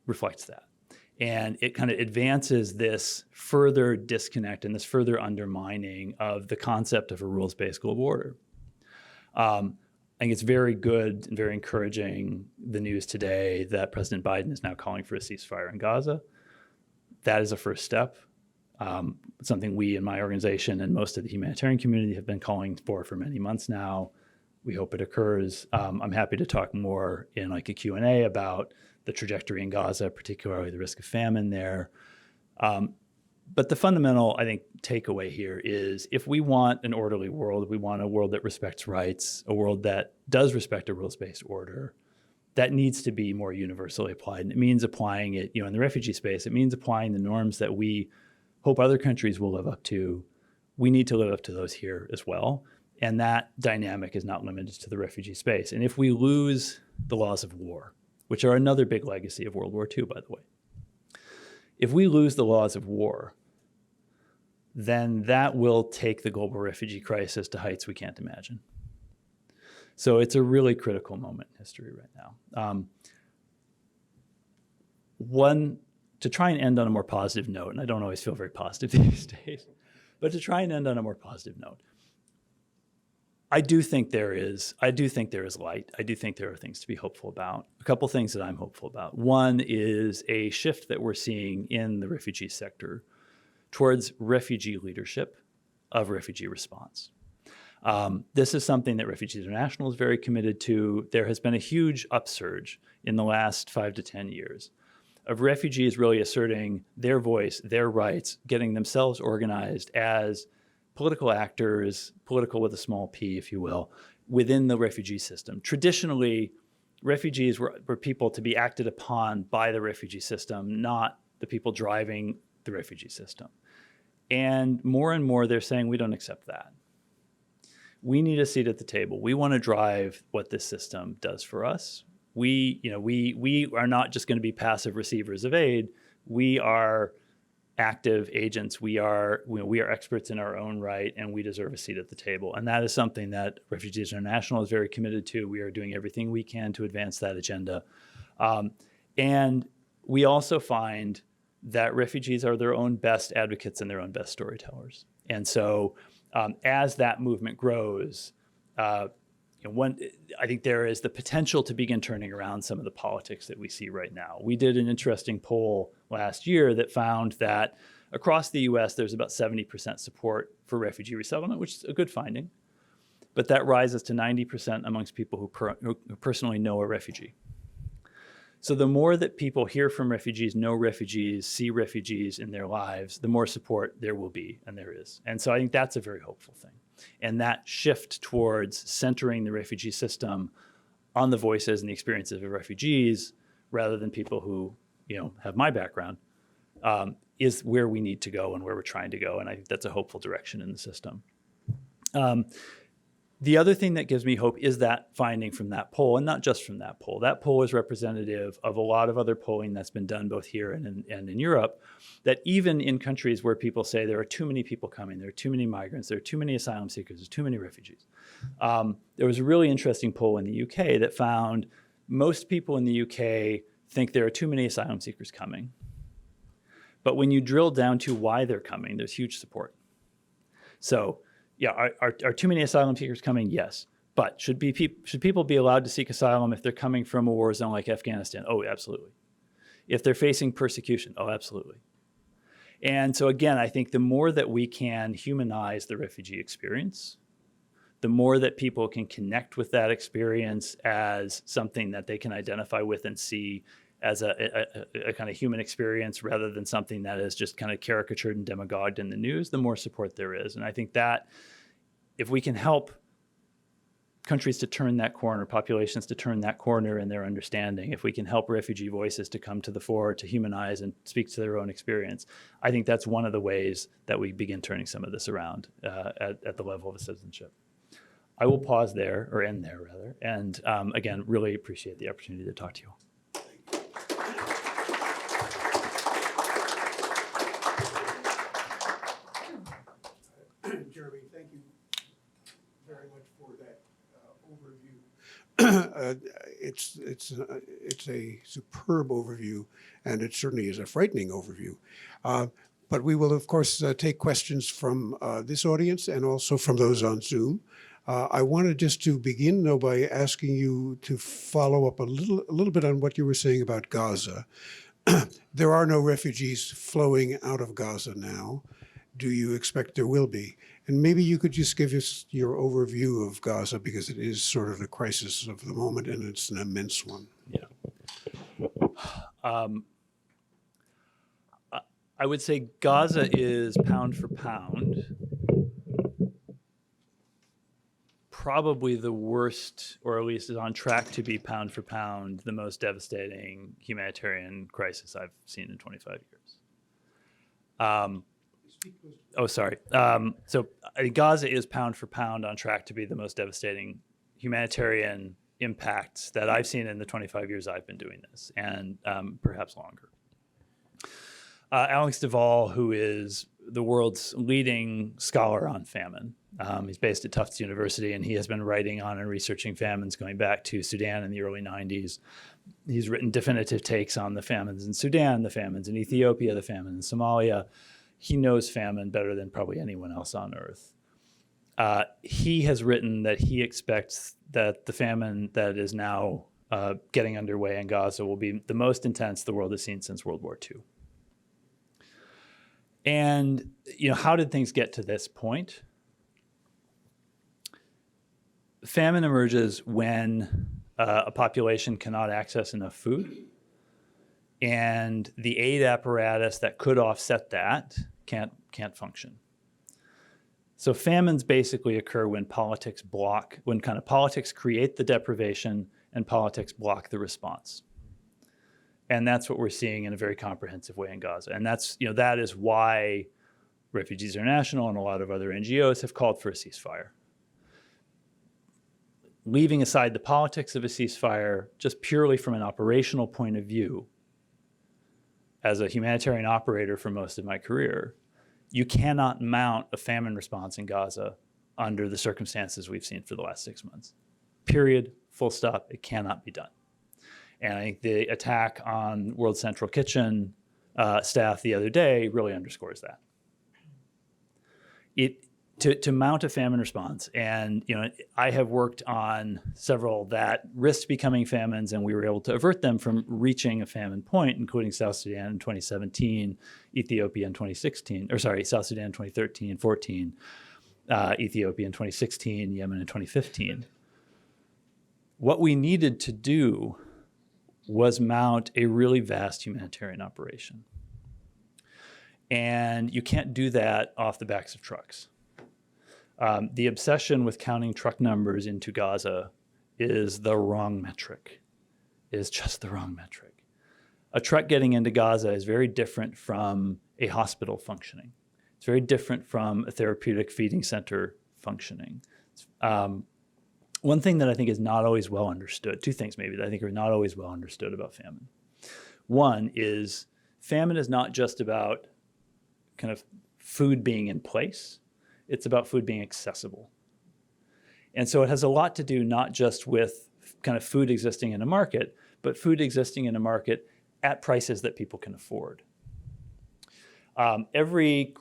reflects that. And it kind of advances this further disconnect and this further undermining of the concept of a rules-based global order. I think it's very good and very encouraging, the news today that President Biden is now calling for a ceasefire in Gaza. That is a first step. Something we in my organization and most of the humanitarian community have been calling for many months now. We hope it occurs. I'm happy to talk more in like a Q&A about the trajectory in Gaza, particularly the risk of famine there. But the fundamental, I think, takeaway here is if we want an orderly world, we want a world that respects rights, a world that does respect a rules-based order, that needs to be more universally applied. And it means applying it, in the refugee space, it means applying the norms that we hope other countries will live up to. We need to live up to those here as well. And that dynamic is not limited to the refugee space. And if we lose the laws of war, which are another big legacy of World War II, by the way, if we lose the laws of war, then that will take the global refugee crisis to heights we can't imagine. So it's a really critical moment in history right now. To try and end on a more positive note, and I don't always feel very positive these days, but to try and end on a more positive note, I do think there is light. I do think there are things to be hopeful about. A couple things that I'm hopeful about. One is a shift that we're seeing in the refugee sector towards refugee leadership of refugee response. This is something that Refugees International is very committed to. There has been a huge upsurge in the last 5 to 10 years of refugees really asserting their voice, their rights, getting themselves organized as political actors, political with a small p, if you will, within the refugee system. Traditionally, refugees were people to be acted upon by the refugee system, not the people driving the refugee system. And more they're saying, we don't accept that. We need a seat at the table. We want to drive what this system does for us. We are not just going to be passive receivers of aid. We are active agents. We are experts in our own right, and we deserve a seat at the table. And that is something that Refugees International is very committed to. We are doing everything we can to advance that agenda. And we also find that refugees are their own best advocates and their own best storytellers. And so as that movement grows, I think there is the potential to begin turning around some of the politics that we see right now. We did an interesting poll last year that found that across the US, there's about 70% support for refugee resettlement, which is a good finding. But that rises to 90% amongst people who personally know a refugee. So the more that people hear from refugees, know refugees, see refugees in their lives, the more support there will be, and there is. And so I think that's a very hopeful thing. And that shift towards centering the refugee system on the voices and the experiences of refugees, rather than people who, have my background, is where we need to go and where we're trying to go. And I think that's a hopeful direction in the system. The other thing that gives me hope is that finding from that poll, and not just from that poll. That poll is representative of a lot of other polling that's been done both here and in Europe, that even in countries where people say there are too many people coming, there are too many migrants, there are too many asylum seekers, there's too many refugees. There was a really interesting poll in the UK that found most people in the UK think there are too many asylum seekers coming. But when you drill down to why they're coming, there's huge support. So, yeah, are too many asylum seekers coming? Yes. But should people be allowed to seek asylum if they're coming from a war zone like Afghanistan? Oh, absolutely. If they're facing persecution? Oh, absolutely. And so again, I think the more that we can humanize the refugee experience, the more that people can connect with that experience as something that they can identify with and see as a kind of human experience rather than something that is just kind of caricatured and demagogued in the news, the more support there is. And I think that if we can help countries to turn that corner, populations to turn that corner in their understanding, if we can help refugee voices to come to the fore, to humanize and speak to their own experience, I think that's one of the ways that we begin turning some of this around at the level of citizenship. I will pause there, or end there rather, and again, really appreciate the opportunity to talk to you all. Jeremy, thank you very much for that overview. It's a superb overview, and it certainly is a frightening overview. But we will, of course, take questions from this audience and also from those on Zoom. I wanted just to begin, though, by asking you to follow up a little bit on what you were saying about Gaza. There are no refugees flowing out of Gaza now. Do you expect there will be? And maybe you could just give us your overview of Gaza, because it is sort of the crisis of the moment, and it's an immense one. Yeah. I would say Gaza is pound for pound probably the worst, or at least is on track to be pound for pound the most devastating humanitarian crisis I've seen in 25 years. So I think Gaza is pound for pound on track to be the most devastating humanitarian impacts that I've seen in the 25 years I've been doing this, and perhaps longer. Alex Duvall, who is the world's leading scholar on famine, he's based at Tufts University, and he has been writing on and researching famines going back to Sudan in the early 90s. He's written definitive takes on the famines in Sudan, the famines in Ethiopia, the famine in Somalia. He knows famine better than probably anyone else on earth. He has written that he expects that the famine that is now getting underway in Gaza will be the most intense the world has seen since World War II. And how did things get to this point? Famine emerges when a population cannot access enough food, and the aid apparatus that could offset that can't function. So famines basically occur when politics create the deprivation and politics block the response. And that's what we're seeing in a very comprehensive way in Gaza. And that is why Refugees International and a lot of other NGOs have called for a ceasefire. Leaving aside the politics of a ceasefire, just purely from an operational point of view, as a humanitarian operator for most of my career, you cannot mount a famine response in Gaza under the circumstances we've seen for the last 6 months. Period, full stop, it cannot be done. And I think the attack on World Central Kitchen staff the other day really underscores that. To mount a famine response, and I have worked on several that risked becoming famines, and we were able to avert them from reaching a famine point, including South Sudan in 2017, Ethiopia in 2016, South Sudan in 2013 and 14, Ethiopia in 2016, Yemen in 2015. What we needed to do was mount a really vast humanitarian operation. And you can't do that off the backs of trucks. The obsession with counting truck numbers into Gaza is the wrong metric, is just the wrong metric. A truck getting into Gaza is very different from a hospital functioning. It's very different from a therapeutic feeding center functioning. One thing that I think is not always well understood, two things maybe that I think are not always well understood about famine. One is famine is not just about kind of food being in place, it's about food being accessible. And so it has a lot to do not just with kind of food existing in a market, but food existing in a market at prices that people can afford. Every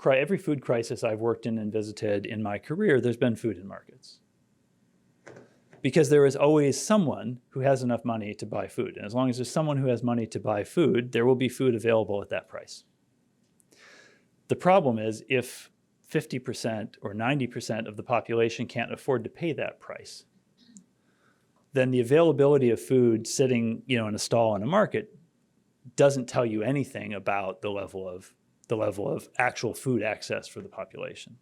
food crisis I've worked in and visited in my career, there's been food in markets. Because there is always someone who has enough money to buy food. And as long as there's someone who has money to buy food, there will be food available at that price. The problem is if 50% or 90% of the population can't afford to pay that price, then the availability of food sitting, in a stall in a market doesn't tell you anything about the level of actual food access for the population.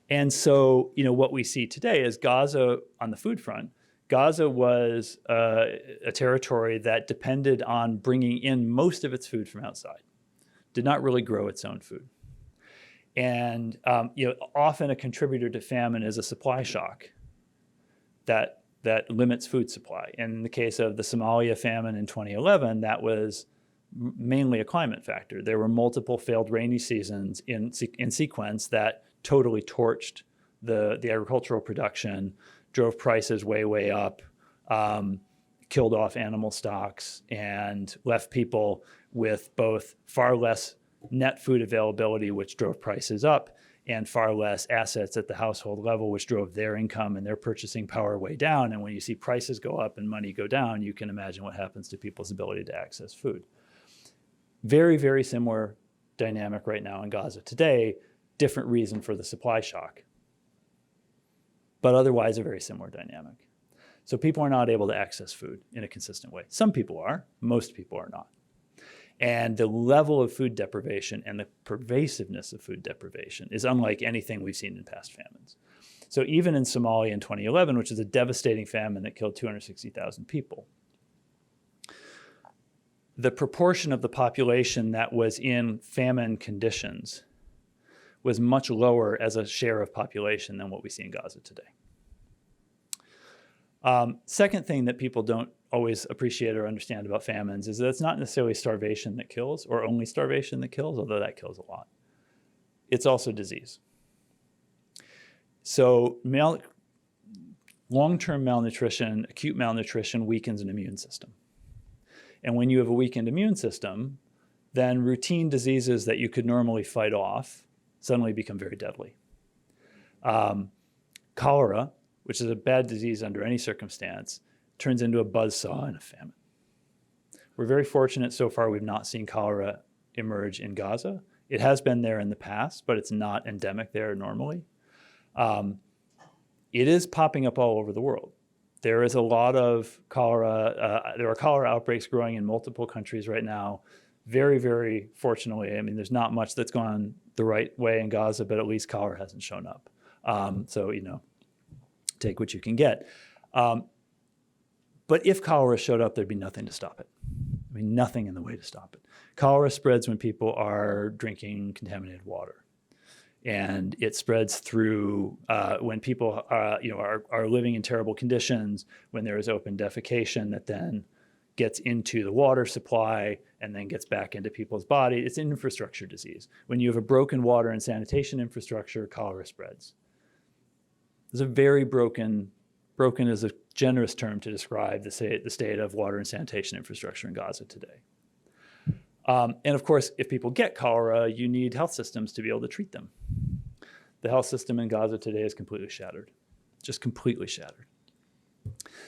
And so, what we see today is Gaza on the food front. Gaza was a territory that depended on bringing in most of its food from outside, did not really grow its own food. And often a contributor to famine is a supply shock that limits food supply. And in the case of the Somalia famine in 2011, that was mainly a climate factor. There were multiple failed rainy seasons in sequence that totally torched the agricultural production, drove prices way up, killed off animal stocks, and left people with both far less net food availability, which drove prices up, and far less assets at the household level, which drove their income and their purchasing power way down. And when you see prices go up and money go down, you can imagine what happens to people's ability to access food. Very, very similar dynamic right now in Gaza today, different reason for the supply shock, but otherwise a very similar dynamic. So people are not able to access food in a consistent way. Some people are, most people are not. And the level of food deprivation and the pervasiveness of food deprivation is unlike anything we've seen in past famines. So even in Somalia in 2011, which is a devastating famine that killed 260,000 people, the proportion of the population that was in famine conditions was much lower as a share of population than what we see in Gaza today. Second thing that people don't always appreciate or understand about famines is that it's not necessarily starvation that kills or only starvation that kills, although that kills a lot. It's also disease. So long-term malnutrition, acute malnutrition weakens an immune system. And when you have a weakened immune system, then routine diseases that you could normally fight off suddenly become very deadly. Cholera, which is a bad disease under any circumstance, turns into a buzzsaw in a famine. We're very fortunate so far we've not seen cholera emerge in Gaza. It has been there in the past, but it's not endemic there normally. It is popping up all over the world. There is a lot of cholera. There are cholera outbreaks growing in multiple countries right now. Very, very fortunately, I mean, there's not much that's gone the right way in Gaza, but at least cholera hasn't shown up. So, take what you can get. But if cholera showed up, there'd be nothing to stop it. I mean, nothing in the way to stop it. Cholera spreads when people are drinking contaminated water. And it spreads through when people are living in terrible conditions, when there is open defecation that then gets into the water supply and then gets back into people's body. It's an infrastructure disease. When you have a broken water and sanitation infrastructure, cholera spreads. There's a very broken is a generous term to describe the state of water and sanitation infrastructure in Gaza today. And of course, if people get cholera, you need health systems to be able to treat them. The health system in Gaza today is completely shattered, just completely shattered.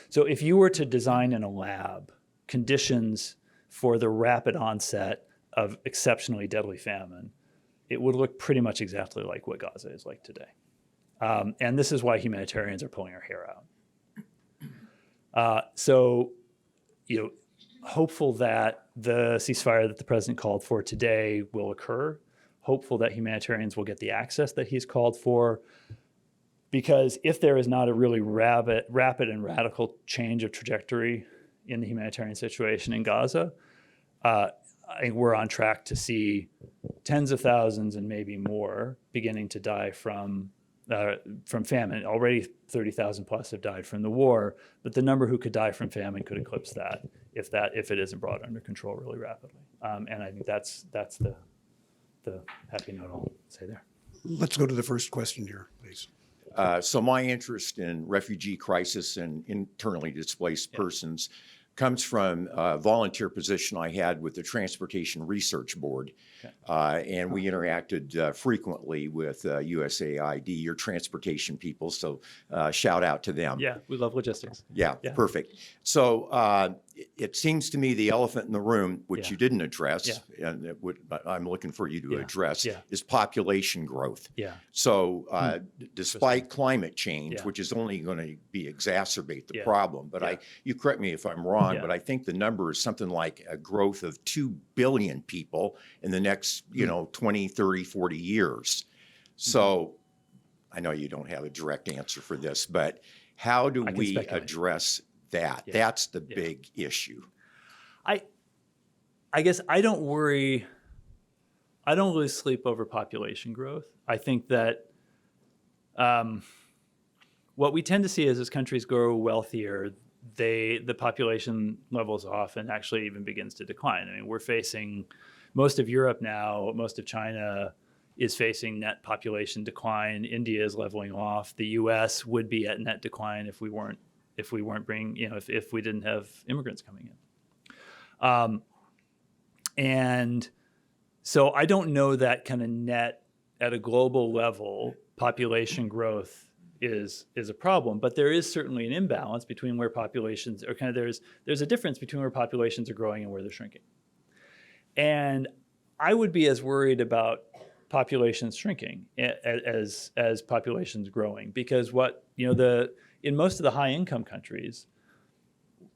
So if you were to design in a lab conditions for the rapid onset of exceptionally deadly famine, it would look pretty much exactly like what Gaza is like today. And this is why humanitarians are pulling our hair out. hopeful that the ceasefire that the president called for today will occur, hopeful that humanitarians will get the access that he's called for, because if there is not a really rapid and radical change of trajectory in the humanitarian situation in Gaza, I think we're on track to see tens of thousands and maybe more beginning to die from famine. Already 30,000 plus have died from the war, but the number who could die from famine could eclipse that if it isn't brought under control really rapidly. And I think that's the happy note I'll say there. Let's go to the first question here, please. So my interest in refugee crisis and internally displaced persons comes from a volunteer position I had with the Transportation Research Board. And we interacted frequently with USAID, your transportation people, so shout out to them. Yeah, we love logistics. Yeah, perfect. So it seems to me the elephant in the room, which you didn't address, and I'm looking for you to address, is population growth. Yeah. So despite climate change, which is only going to be exacerbate the problem, but you correct me if I'm wrong, but I think the number is something like a growth of 2 billion people in the next, 20, 30, 40 years. So I know you don't have a direct answer for this, but how do we address that? That's the big issue. I guess I don't lose sleep over population growth. I think that what we tend to see is as countries grow wealthier, the population levels off and actually even begins to decline. I mean, we're facing most of Europe now, most of China is facing net population decline. India is leveling off. The U.S. would be at net decline if we weren't bringing, if we didn't have immigrants coming in. And so I don't know that kind of net at a global level population growth is a problem, but there is certainly an imbalance between where populations are there's a difference between where populations are growing and where they're shrinking. And I would be as worried about populations shrinking as populations growing, because in most of the high income countries,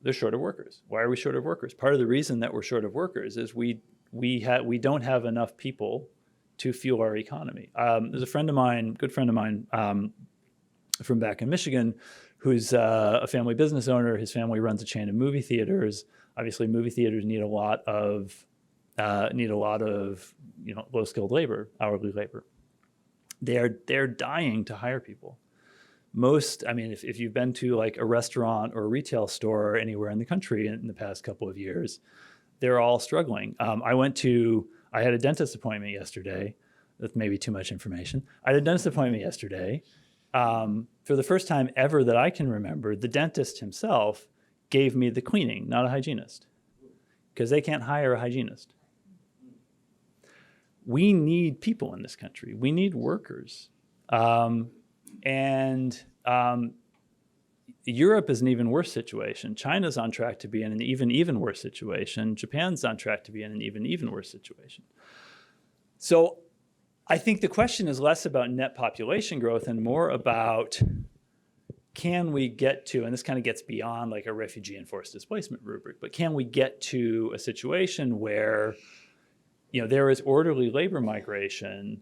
they're short of workers. Why are we short of workers? Part of the reason that we're short of workers is we don't have enough people to fuel our economy. There's a good friend of mine from back in Michigan, who's a family business owner. His family runs a chain of movie theaters. Obviously, movie theaters need a lot of low-skilled labor, hourly labor. They're dying to hire people. If you've been to like a restaurant or a retail store anywhere in the country in the past couple of years, they're all struggling. I had a dentist appointment yesterday. That's maybe too much information. I had a dentist appointment yesterday. For the first time ever that I can remember, the dentist himself gave me the cleaning, not a hygienist, because they can't hire a hygienist. We need people in this country. We need workers. Europe is an even worse situation. China's on track to be in an even worse situation. Japan's on track to be in an even worse situation. So I think the question is less about net population growth and more about, can we get to, and this kind of gets beyond like a refugee and forced displacement rubric, but can we get to a situation where there is orderly labor migration,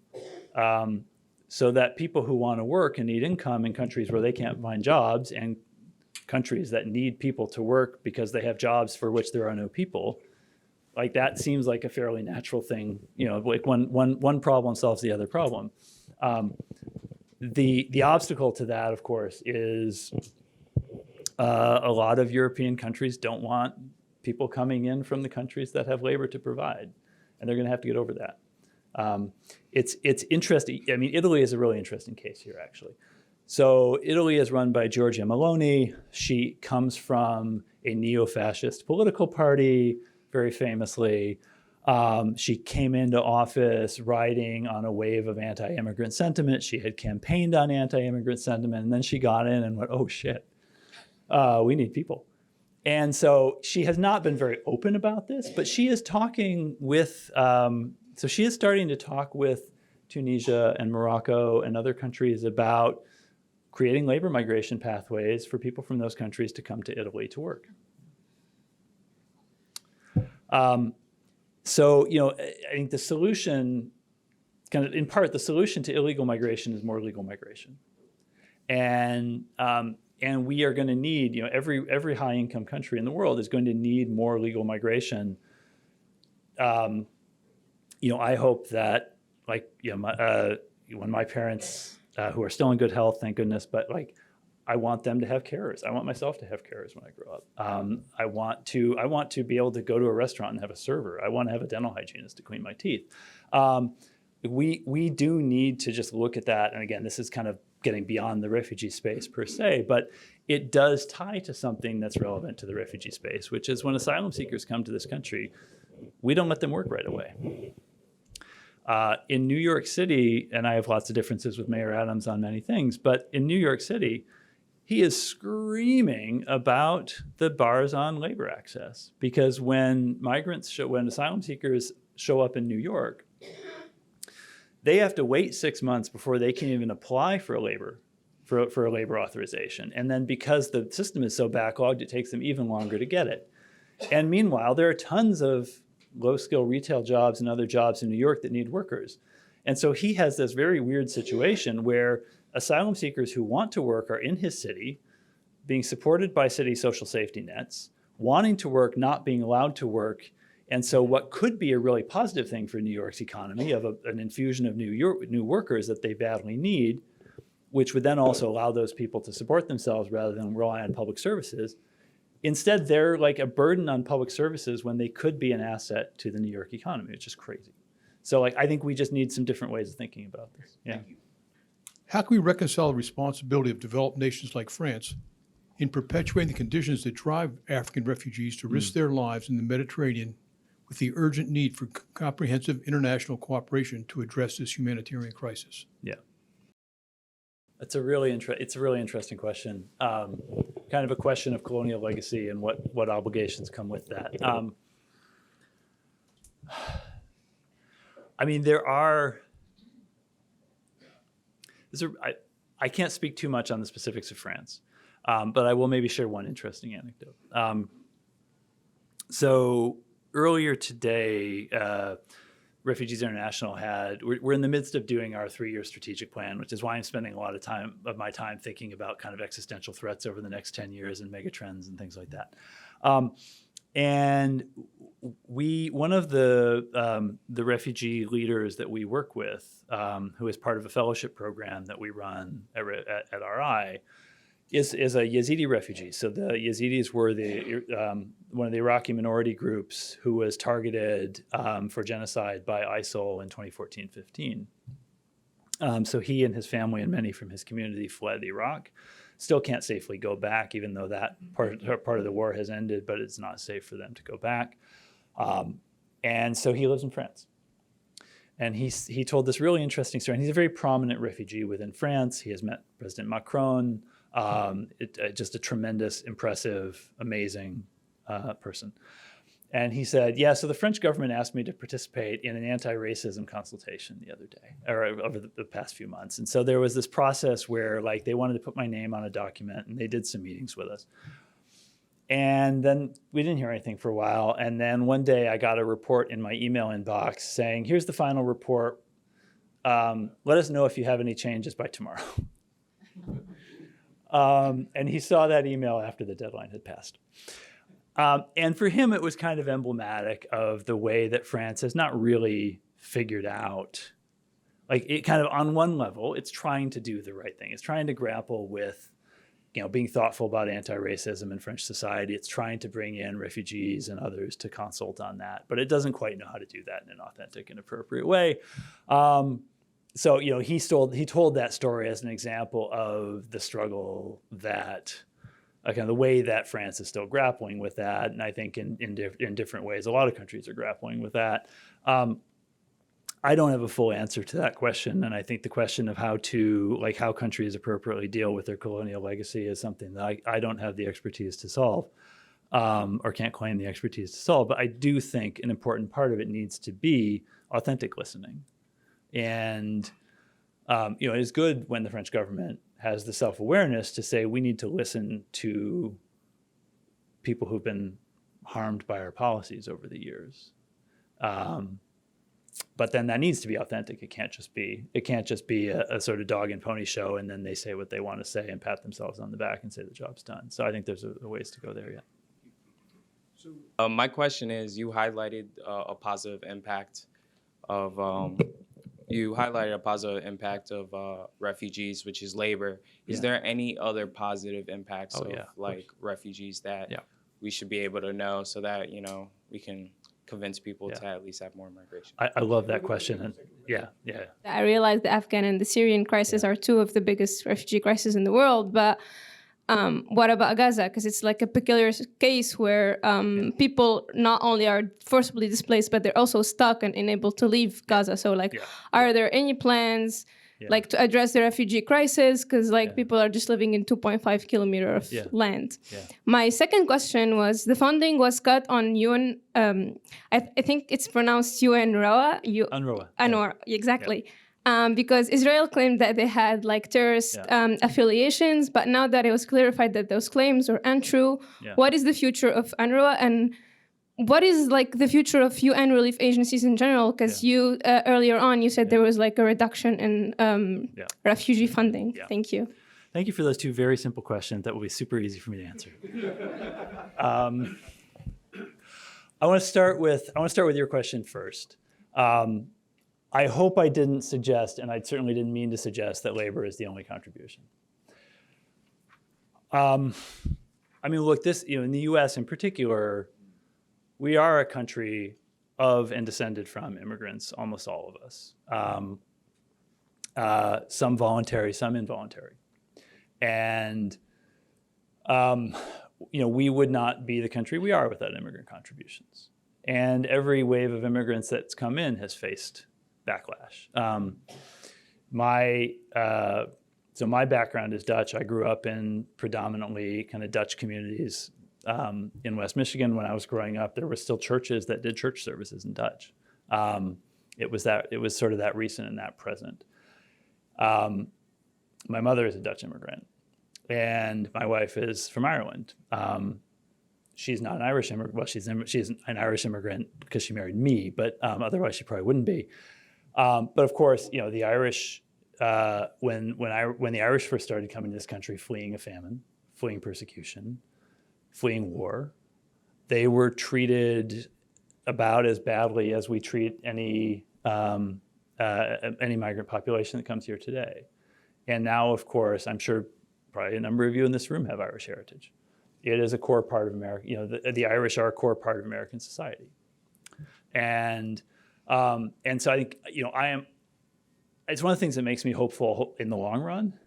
so that people who want to work and need income in countries where they can't find jobs, and countries that need people to work because they have jobs for which there are no people, like that seems like a fairly natural thing. Like one problem solves the other problem. The obstacle to that, of course, is a lot of European countries don't want people coming in from the countries that have labor to provide, and they're going to have to get over that. It's interesting. I mean, Italy is a really interesting case here, actually. So Italy is run by Giorgia Meloni. She comes from a neo-fascist political party, very famously. She came into office riding on a wave of anti-immigrant sentiment. She had campaigned on anti-immigrant sentiment, and then she got in and went, oh shit, we need people. And so she has not been very open about this, but she is talking with, so she is starting to talk with Tunisia and Morocco and other countries about creating labor migration pathways for people from those countries to come to Italy to work. So, I think the solution, kind of in part, the solution to illegal migration is more legal migration. And we are going to need, every high income country in the world is going to need more legal migration. I hope that, when my parents, who are still in good health, thank goodness, but I want them to have carers. I want myself to have carers when I grow up. I want to be able to go to a restaurant and have a server. I want to have a dental hygienist to clean my teeth. We do need to just look at that. And again, this is kind of getting beyond the refugee space per se, but it does tie to something that's relevant to the refugee space, which is when asylum seekers come to this country, we don't let them work right away. In New York City, and I have lots of differences with Mayor Adams on many things, but in New York City, he is screaming about the bars on labor access, because when asylum seekers show up in New York, they have to wait 6 months before they can even apply for a labor authorization. And then because the system is so backlogged, it takes them even longer to get it. And meanwhile, there are tons of low-skill retail jobs and other jobs in New York that need workers. And so he has this very weird situation where asylum seekers who want to work are in his city, being supported by city social safety nets, wanting to work, not being allowed to work. And so what could be a really positive thing for New York's economy of an infusion of new workers that they badly need, which would then also allow those people to support themselves rather than rely on public services. Instead, they're like a burden on public services when they could be an asset to the New York economy, which is crazy. So I think we just need some different ways of thinking about this. Yeah. How can we reconcile the responsibility of developed nations like France in perpetuating the conditions that drive African refugees to risk their lives in the Mediterranean with the urgent need for comprehensive international cooperation to address this humanitarian crisis? Yeah. It's a really interesting question. Kind of a question of colonial legacy and what obligations come with that. I can't speak too much on the specifics of France, but I will maybe share one interesting anecdote. So earlier today, Refugees International we're in the midst of doing our 3-year strategic plan, which is why I'm spending a lot of my time thinking about kind of existential threats over the next 10 years and mega trends and things like that. And one of the refugee leaders that we work with, who is part of a fellowship program that we run at RI, is a Yazidi refugee. So the Yazidis were one of the Iraqi minority groups who was targeted for genocide by ISIL in 2014-15. So he and his family and many from his community fled Iraq. Still can't safely go back, even though that part of the war has ended, but it's not safe for them to go back. And so he lives in France. And he told this really interesting story. And he's a very prominent refugee within France. He has met President Macron, just a tremendous, impressive, amazing person. And he said, so the French government asked me to participate in an anti-racism consultation the other day, or over the past few months. And so there was this process where they wanted to put my name on a document, and they did some meetings with us. And then we didn't hear anything for a while. And then one day I got a report in my email inbox saying, here's the final report. Let us know if you have any changes by tomorrow. And he saw that email after the deadline had passed. And for him, it was kind of emblematic of the way that France has not really figured out, it kind of on one level, it's trying to do the right thing. It's trying to grapple with, being thoughtful about anti-racism in French society. It's trying to bring in refugees and others to consult on that, but it doesn't quite know how to do that in an authentic and appropriate way. So, he told that story as an example of the struggle that, kind of the way that France is still grappling with that. And I think in different ways, a lot of countries are grappling with that. I don't have a full answer to that question. And I think the question of how countries appropriately deal with their colonial legacy is something that I don't have the expertise to solve, or can't claim the expertise to solve. But I do think an important part of it needs to be authentic listening. And, it is good when the French government has the self-awareness to say we need to listen to people who've been harmed by our policies over the years. But then that needs to be authentic. It can't just be a sort of dog and pony show, and then they say what they want to say and pat themselves on the back and say the job's done. So I think there's a ways to go there yet. My question is, you highlighted a positive impact of refugees, which is labor. Is there any other positive impacts of refugees that we should be able to know so that, you know, we can convince people to at least have more migration? I love that question. And I realize the Afghan and the Syrian crisis are two of the biggest refugee crises in the world, but what about Gaza? Because it's like a peculiar case where people not only are forcibly displaced, but they're also stuck and unable to leave Gaza. So like, are there any plans like to address the refugee crisis? Because like people are just living in 2.5 kilometers of land. My second question was, the funding was cut on UN, I think it's pronounced UNRWA. UNRWA, exactly. Because Israel claimed that they had like terrorist affiliations, but now that it was clarified that those claims are untrue, what is the future of UNRWA, and what is like the future of UN relief agencies in general? Because you earlier on you said there was like a reduction in refugee funding. Thank you. Thank you for those two very simple questions that will be super easy for me to answer. I want to start with your question first. I hope I didn't suggest, and I certainly didn't mean to suggest, that labor is the only contribution. I mean, look, this, you know, in the U.S. in particular, we are a country of and descended from immigrants, almost all of us. Some voluntary, some involuntary. And, you know, we would not be the country we are without immigrant contributions. And every wave of immigrants that's come in has faced backlash. So my background is Dutch. I grew up in predominantly kind of Dutch communities in West Michigan. When I was growing up, there were still churches that did church services in Dutch. It was sort of that recent and that present. My mother is a Dutch immigrant, and my wife is from Ireland. She's not an Irish immigrant. Well, she's an Irish immigrant because she married me, but otherwise she probably wouldn't be. But of course, you know, the Irish, when the Irish first started coming to this country, fleeing a famine, fleeing persecution, fleeing war, they were treated about as badly as we treat any migrant population that comes here today. And now, of course, I'm sure probably a number of you in this room have Irish heritage. It is a core part of America. You know, the Irish are a core part of American society. And so I think, you know, it's one of the things that makes me hopeful in the long run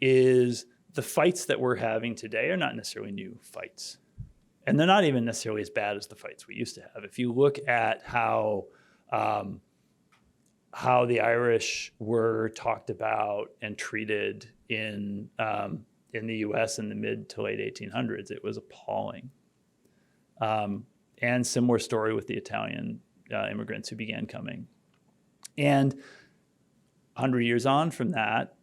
is the fights that we're having today are not necessarily new fights. And they're not even necessarily as bad as the fights we used to have. If you look at how the Irish were talked about and treated in the U.S. in the mid to late 1800s, it was appalling. And similar story with the Italian immigrants who began coming. And 100 years on from that,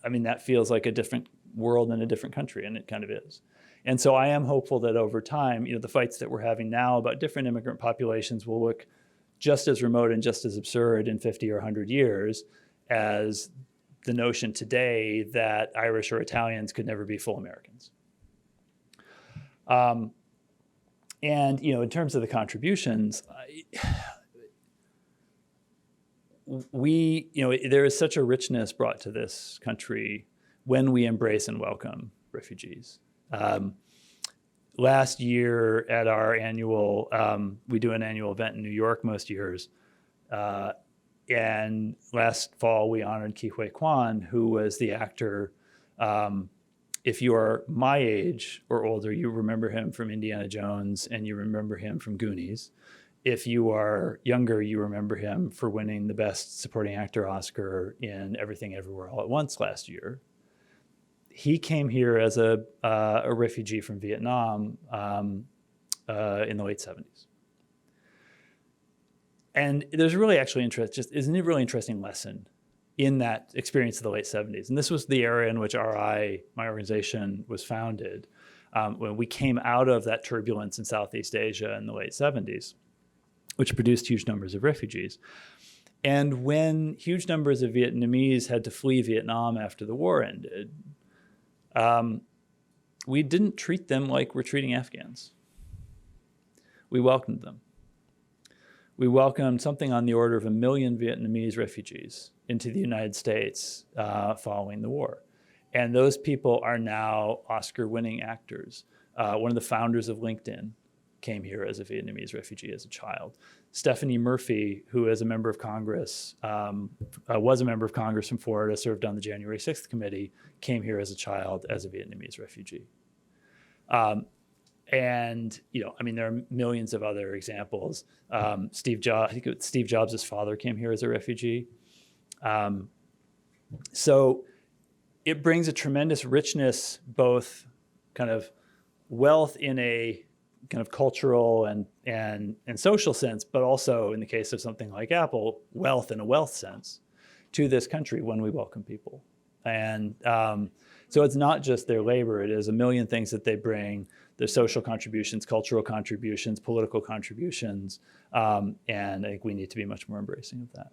I mean, that feels like a different world and a different country, and it kind of is. And so I am hopeful that over time, you know, the fights that we're having now about different immigrant populations will look just as remote and just as absurd in 50 or 100 years as the notion today that Irish or Italians could never be full Americans. And, you know, in terms of the contributions, there is such a richness brought to this country when we embrace and welcome refugees. Last year at our annual, we do an annual event in New York most years. And last fall, we honored Ke Huy Quan, who was the actor. If you are my age or older, you remember him from Indiana Jones and you remember him from Goonies. If you are younger, you remember him for winning the Best Supporting Actor Oscar in Everything Everywhere All at Once last year. He came here as a refugee from Vietnam in the late 70s. And there's really actually isn't it a really interesting lesson in that experience of the late 70s? And this was the era in which RI, my organization, was founded. when we came out of that turbulence in Southeast Asia in the late 70s, which produced huge numbers of refugees. And when huge numbers of Vietnamese had to flee Vietnam after the war ended, we didn't treat them like we're treating Afghans. We welcomed them. We welcomed something on the order of 1 million Vietnamese refugees into the United States following the war. And those people are now Oscar-winning actors. One of the founders of LinkedIn came here as a Vietnamese refugee as a child. Stephanie Murphy, who is a member of Congress, was a member of Congress from Florida, served on the January 6th committee, came here as a child as a Vietnamese refugee. And, there are millions of other examples. Steve Jobs' father came here as a refugee. So it brings a tremendous richness, both kind of wealth in a kind of cultural and social sense, but also in the case of something like Apple, wealth in a wealth sense to this country when we welcome people. And so it's not just their labor, it is a million things that they bring, their social contributions, cultural contributions, political contributions, and I think we need to be much more embracing of that.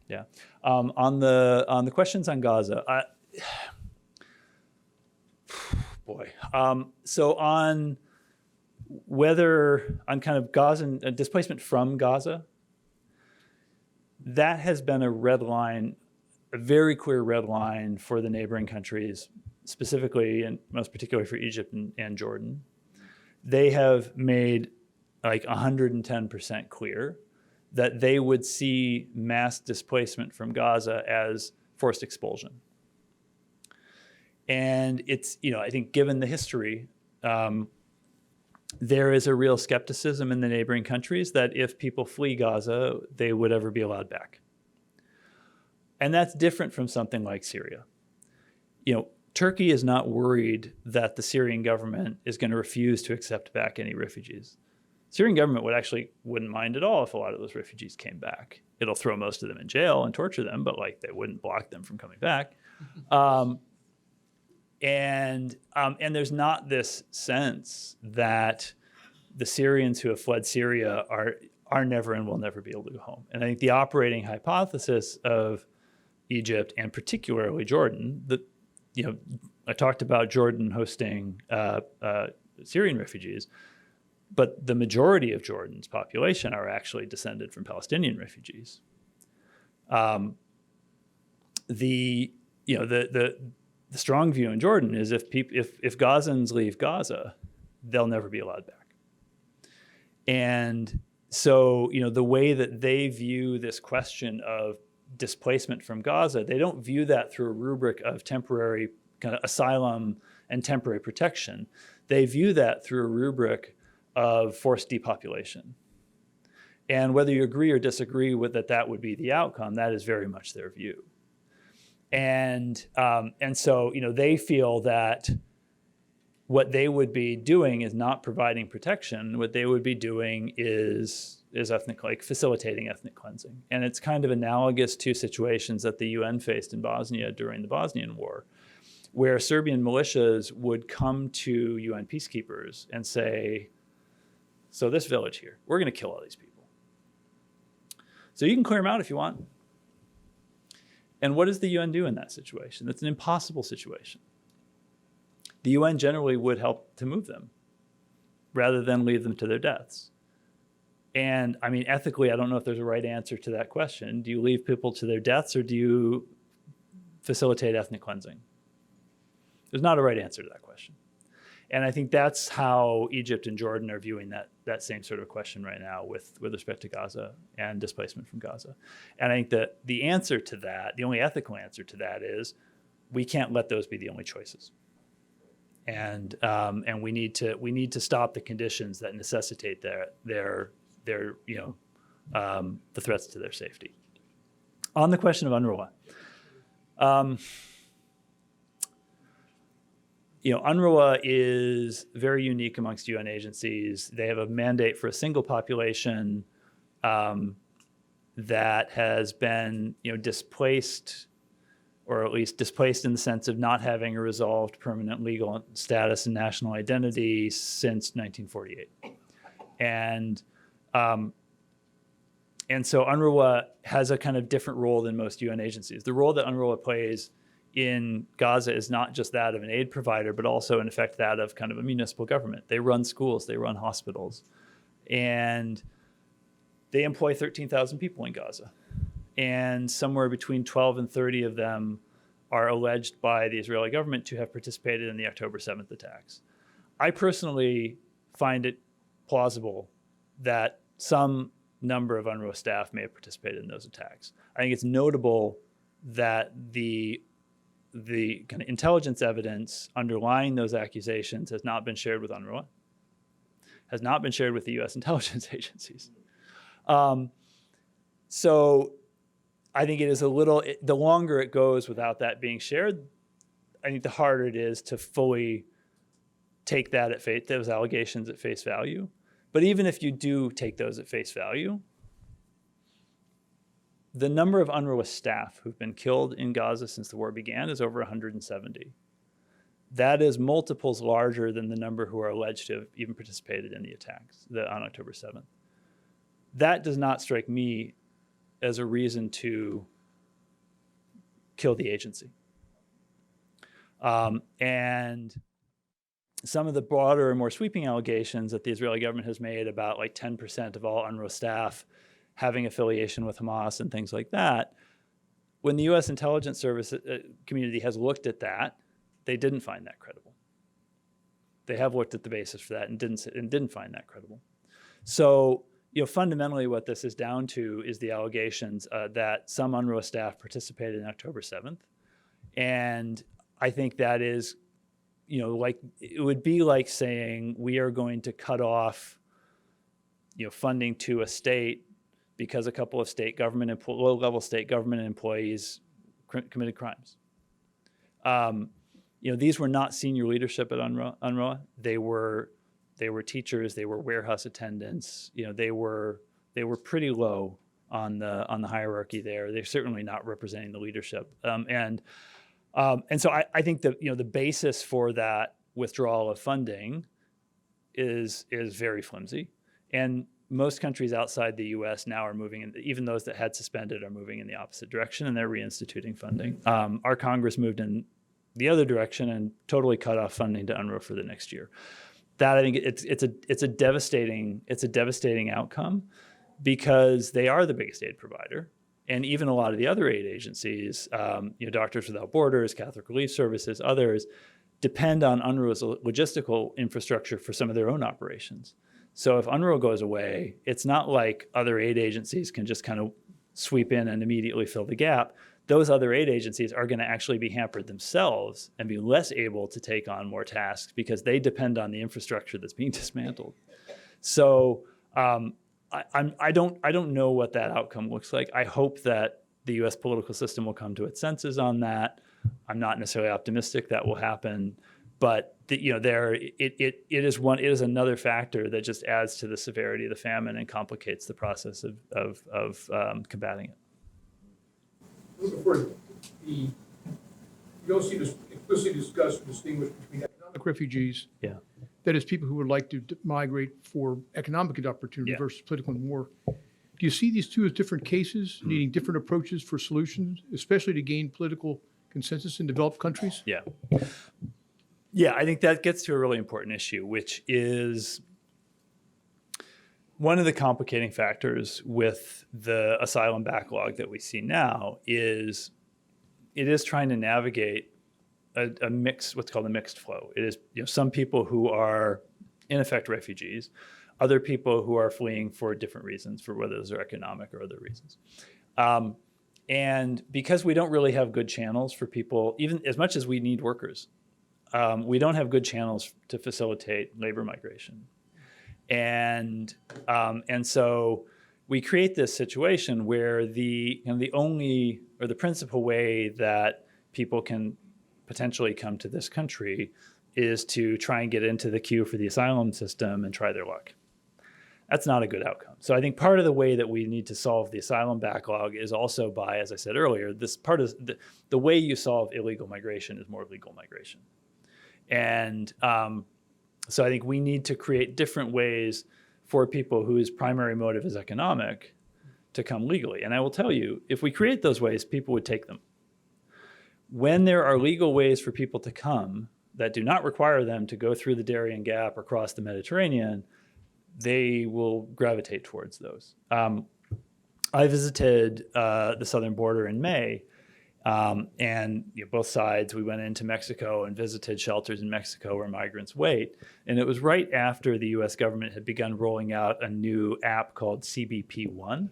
Yeah. On the questions on Gaza, so on kind of Gaza and displacement from Gaza, that has been a red line, a very clear red line for the neighboring countries, specifically and most particularly for Egypt and Jordan. They have made like 110% clear that they would see mass displacement from Gaza as forced expulsion. And it's, I think given the history, there is a real skepticism in the neighboring countries that if people flee Gaza, they would ever be allowed back. And that's different from something like Syria. Turkey is not worried that the Syrian government is going to refuse to accept back any refugees. Syrian government wouldn't mind at all if a lot of those refugees came back. It'll throw most of them in jail and torture them, but they wouldn't block them from coming back. And there's not this sense that the Syrians who have fled Syria are never and will never be able to go home. And I think the operating hypothesis of Egypt and particularly Jordan, I talked about Jordan hosting Syrian refugees, but the majority of Jordan's population are actually descended from Palestinian refugees. The strong view in Jordan is if Gazans leave Gaza, they'll never be allowed back. And so, the way that they view this question of displacement from Gaza, they don't view that through a rubric of temporary kind of asylum and temporary protection. They view that through a rubric of forced depopulation. And whether you agree or disagree with that would be the outcome, that is very much their view. And so, they feel that what they would be doing is not providing protection. What they would be doing is facilitating ethnic cleansing. And it's kind of analogous to situations that the UN faced in Bosnia during the Bosnian War, where Serbian militias would come to UN peacekeepers and say, so this village here, we're going to kill all these people. So you can clear them out if you want. And what does the UN do in that situation? That's an impossible situation. The UN generally would help to move them rather than leave them to their deaths. And ethically, I don't know if there's a right answer to that question. Do you leave people to their deaths or do you facilitate ethnic cleansing? There's not a right answer to that question. And I think that's how Egypt and Jordan are viewing that same sort of question right now with respect to Gaza and displacement from Gaza. And I think that the answer to that, the only ethical answer to that is we can't let those be the only choices. And we need to stop the conditions that necessitate the threats to their safety. On the question of UNRWA, UNRWA is very unique amongst UN agencies. They have a mandate for a single population that has been, displaced or at least displaced in the sense of not having a resolved permanent legal status and national identity since 1948. And so UNRWA has a kind of different role than most UN agencies. The role that UNRWA plays in Gaza is not just that of an aid provider, but also in effect that of kind of a municipal government. They run schools, they run hospitals, and they employ 13,000 people in Gaza. And somewhere between 12 and 30 of them are alleged by the Israeli government to have participated in the October 7th attacks. I personally find it plausible that some number of UNRWA staff may have participated in those attacks. I think it's notable that the kind of intelligence evidence underlying those accusations has not been shared with UNRWA, has not been shared with the US intelligence agencies. So I think it is the longer it goes without that being shared, I think the harder it is to fully take those allegations at face value. But even if you do take those at face value, the number of UNRWA staff who've been killed in Gaza since the war began is over 170. That is multiples larger than the number who are alleged to have even participated in the attacks on October 7th. That does not strike me as a reason to kill the agency. And some of the broader and more sweeping allegations that the Israeli government has made about like 10% of all UNRWA staff having affiliation with Hamas and things like that, when the US intelligence service community has looked at that, they didn't find that credible. They have looked at the basis for that and didn't find that credible. So, fundamentally what this is down to is the allegations that some UNRWA staff participated in October 7th. And I think that is, it would be like saying we are going to cut off, funding to a state because a couple of low-level state government employees committed crimes. These were not senior leadership at UNRWA. They were teachers. They were warehouse attendants. They were pretty low on the hierarchy there. They're certainly not representing the leadership. And so I think that the basis for that withdrawal of funding is very flimsy. And most countries outside the U.S. now are moving, even those that had suspended are moving in the opposite direction, and they're reinstituting funding. Our Congress moved in the other direction and totally cut off funding to UNRWA for the next year. That I think it's a devastating outcome because they are the biggest aid provider, and even a lot of the other aid agencies, Doctors Without Borders, Catholic Relief Services, others, depend on UNRWA's logistical infrastructure for some of their own operations. So if UNRWA goes away, it's not like other aid agencies can just kind of sweep in and immediately fill the gap. Those other aid agencies are going to actually be hampered themselves and be less able to take on more tasks because they depend on the infrastructure that's being dismantled. So I don't know what that outcome looks like. I hope that the U.S. political system will come to its senses on that. I'm not necessarily optimistic that will happen, but it is another factor that just adds to the severity of the famine and complicates the process of combating it. You don't seem to explicitly discuss or distinguish between economic refugees, that is, people who would like to migrate for economic opportunity versus political and war. Do you see these two as different cases, needing different approaches for solutions, especially to gain political consensus in developed countries? Yeah, I think that gets to a really important issue, which is one of the complicating factors with the asylum backlog that we see now is it is trying to navigate a mix, what's called a mixed flow. It is some people who are in effect refugees, other people who are fleeing for different reasons, for whether those are economic or other reasons. And because we don't really have good channels for people, even as much as we need workers, we don't have good channels to facilitate labor migration. And so we create this situation where the only or the principal way that people can potentially come to this country is to try and get into the queue for the asylum system and try their luck. That's not a good outcome. So I think part of the way that we need to solve the asylum backlog is also by, as I said earlier, this part of the way you solve illegal migration is more legal migration. And so I think we need to create different ways for people whose primary motive is economic to come legally. And I will tell you, if we create those ways, people would take them. When there are legal ways for people to come that do not require them to go through the Darien Gap or cross the Mediterranean, they will gravitate towards those. I visited the southern border in May, and both sides, we went into Mexico and visited shelters in Mexico where migrants wait. And it was right after the US government had begun rolling out a new app called CBP-1.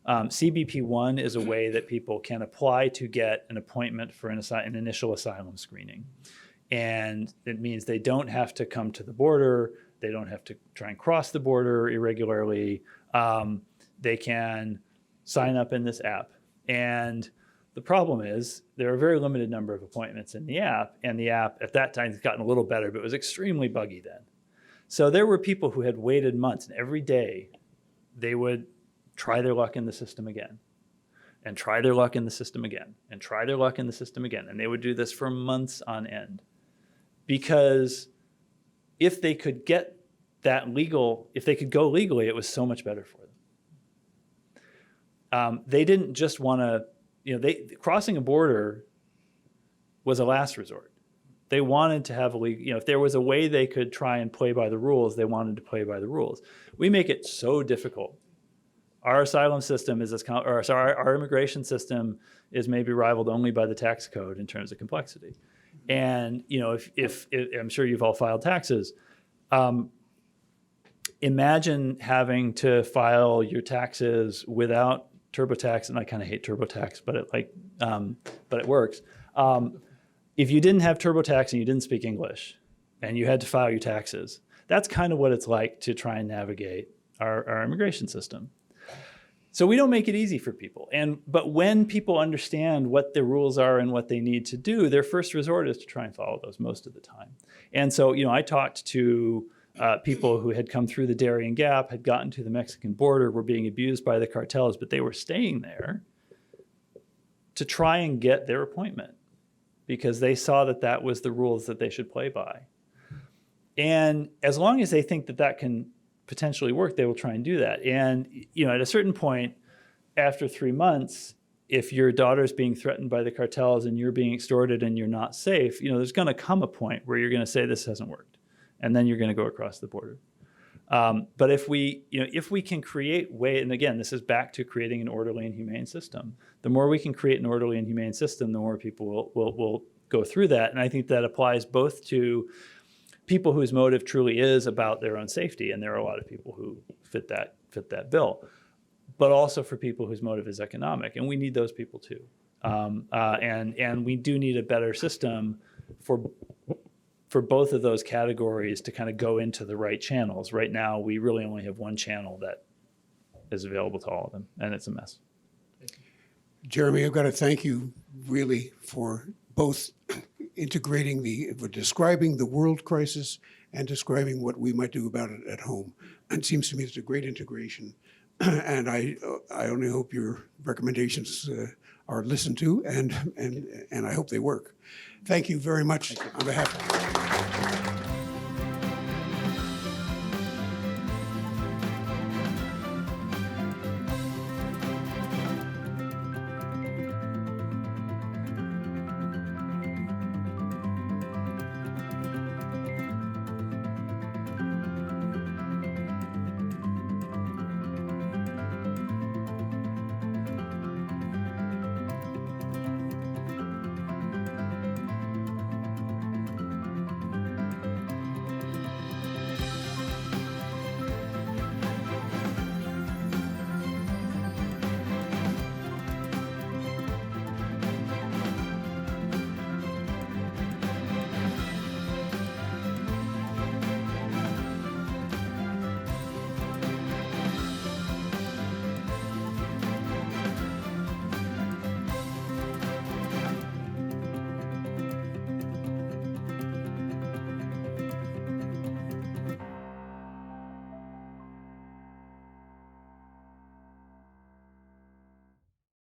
CBP-1 is a way that people can apply to get an appointment for an initial asylum screening. And it means they don't have to come to the border. They don't have to try and cross the border irregularly. They can sign up in this app. And the problem is there are a very limited number of appointments in the app. And the app at that time has gotten a little better, but it was extremely buggy then. So there were people who had waited months, and every day they would try their luck in the system again, and try their luck in the system again, and try their luck in the system again. And they would do this for months on end. Because if they could get that legal, if they could go legally, it was so much better for them. They didn't just want to, crossing a border was a last resort. They wanted to have a legal, if there was a way they could try and play by the rules, they wanted to play by the rules. We make it so difficult. Our asylum system is our immigration system is maybe rivaled only by the tax code in terms of complexity. And if I'm sure you've all filed taxes, imagine having to file your taxes without TurboTax, and I kind of hate TurboTax, but it works. If you didn't have TurboTax and you didn't speak English, and you had to file your taxes, that's kind of what it's like to try and navigate our immigration system. So we don't make it easy for people. But when people understand what the rules are and what they need to do, their first resort is to try and follow those most of the time. And so, I talked to people who had come through the Darien Gap, had gotten to the Mexican border, were being abused by the cartels, but they were staying there to try and get their appointment because they saw that that was the rules that they should play by. And as long as they think that that can potentially work, they will try and do that. And at a certain point, after 3 months, if your daughter's being threatened by the cartels and you're being extorted and you're not safe, there's going to come a point where you're going to say this hasn't worked, and then you're going to go across the border. But if we can create and again, this is back to creating an orderly and humane system. The more we can create an orderly and humane system, the more people will go through that. And I think that applies both to people whose motive truly is about their own safety, and there are a lot of people who fit that bill, but also for people whose motive is economic, and we need those people too. And we do need a better system for both of those categories to kind of go into the right channels. Right now, we really only have one channel that is available to all of them, and it's a mess. Jeremy, I've got to thank you really for both integrating describing the world crisis and describing what we might do about it at home. It seems to me it's a great integration. And I only hope your recommendations are listened to, and I hope they work. Thank you very much on behalf of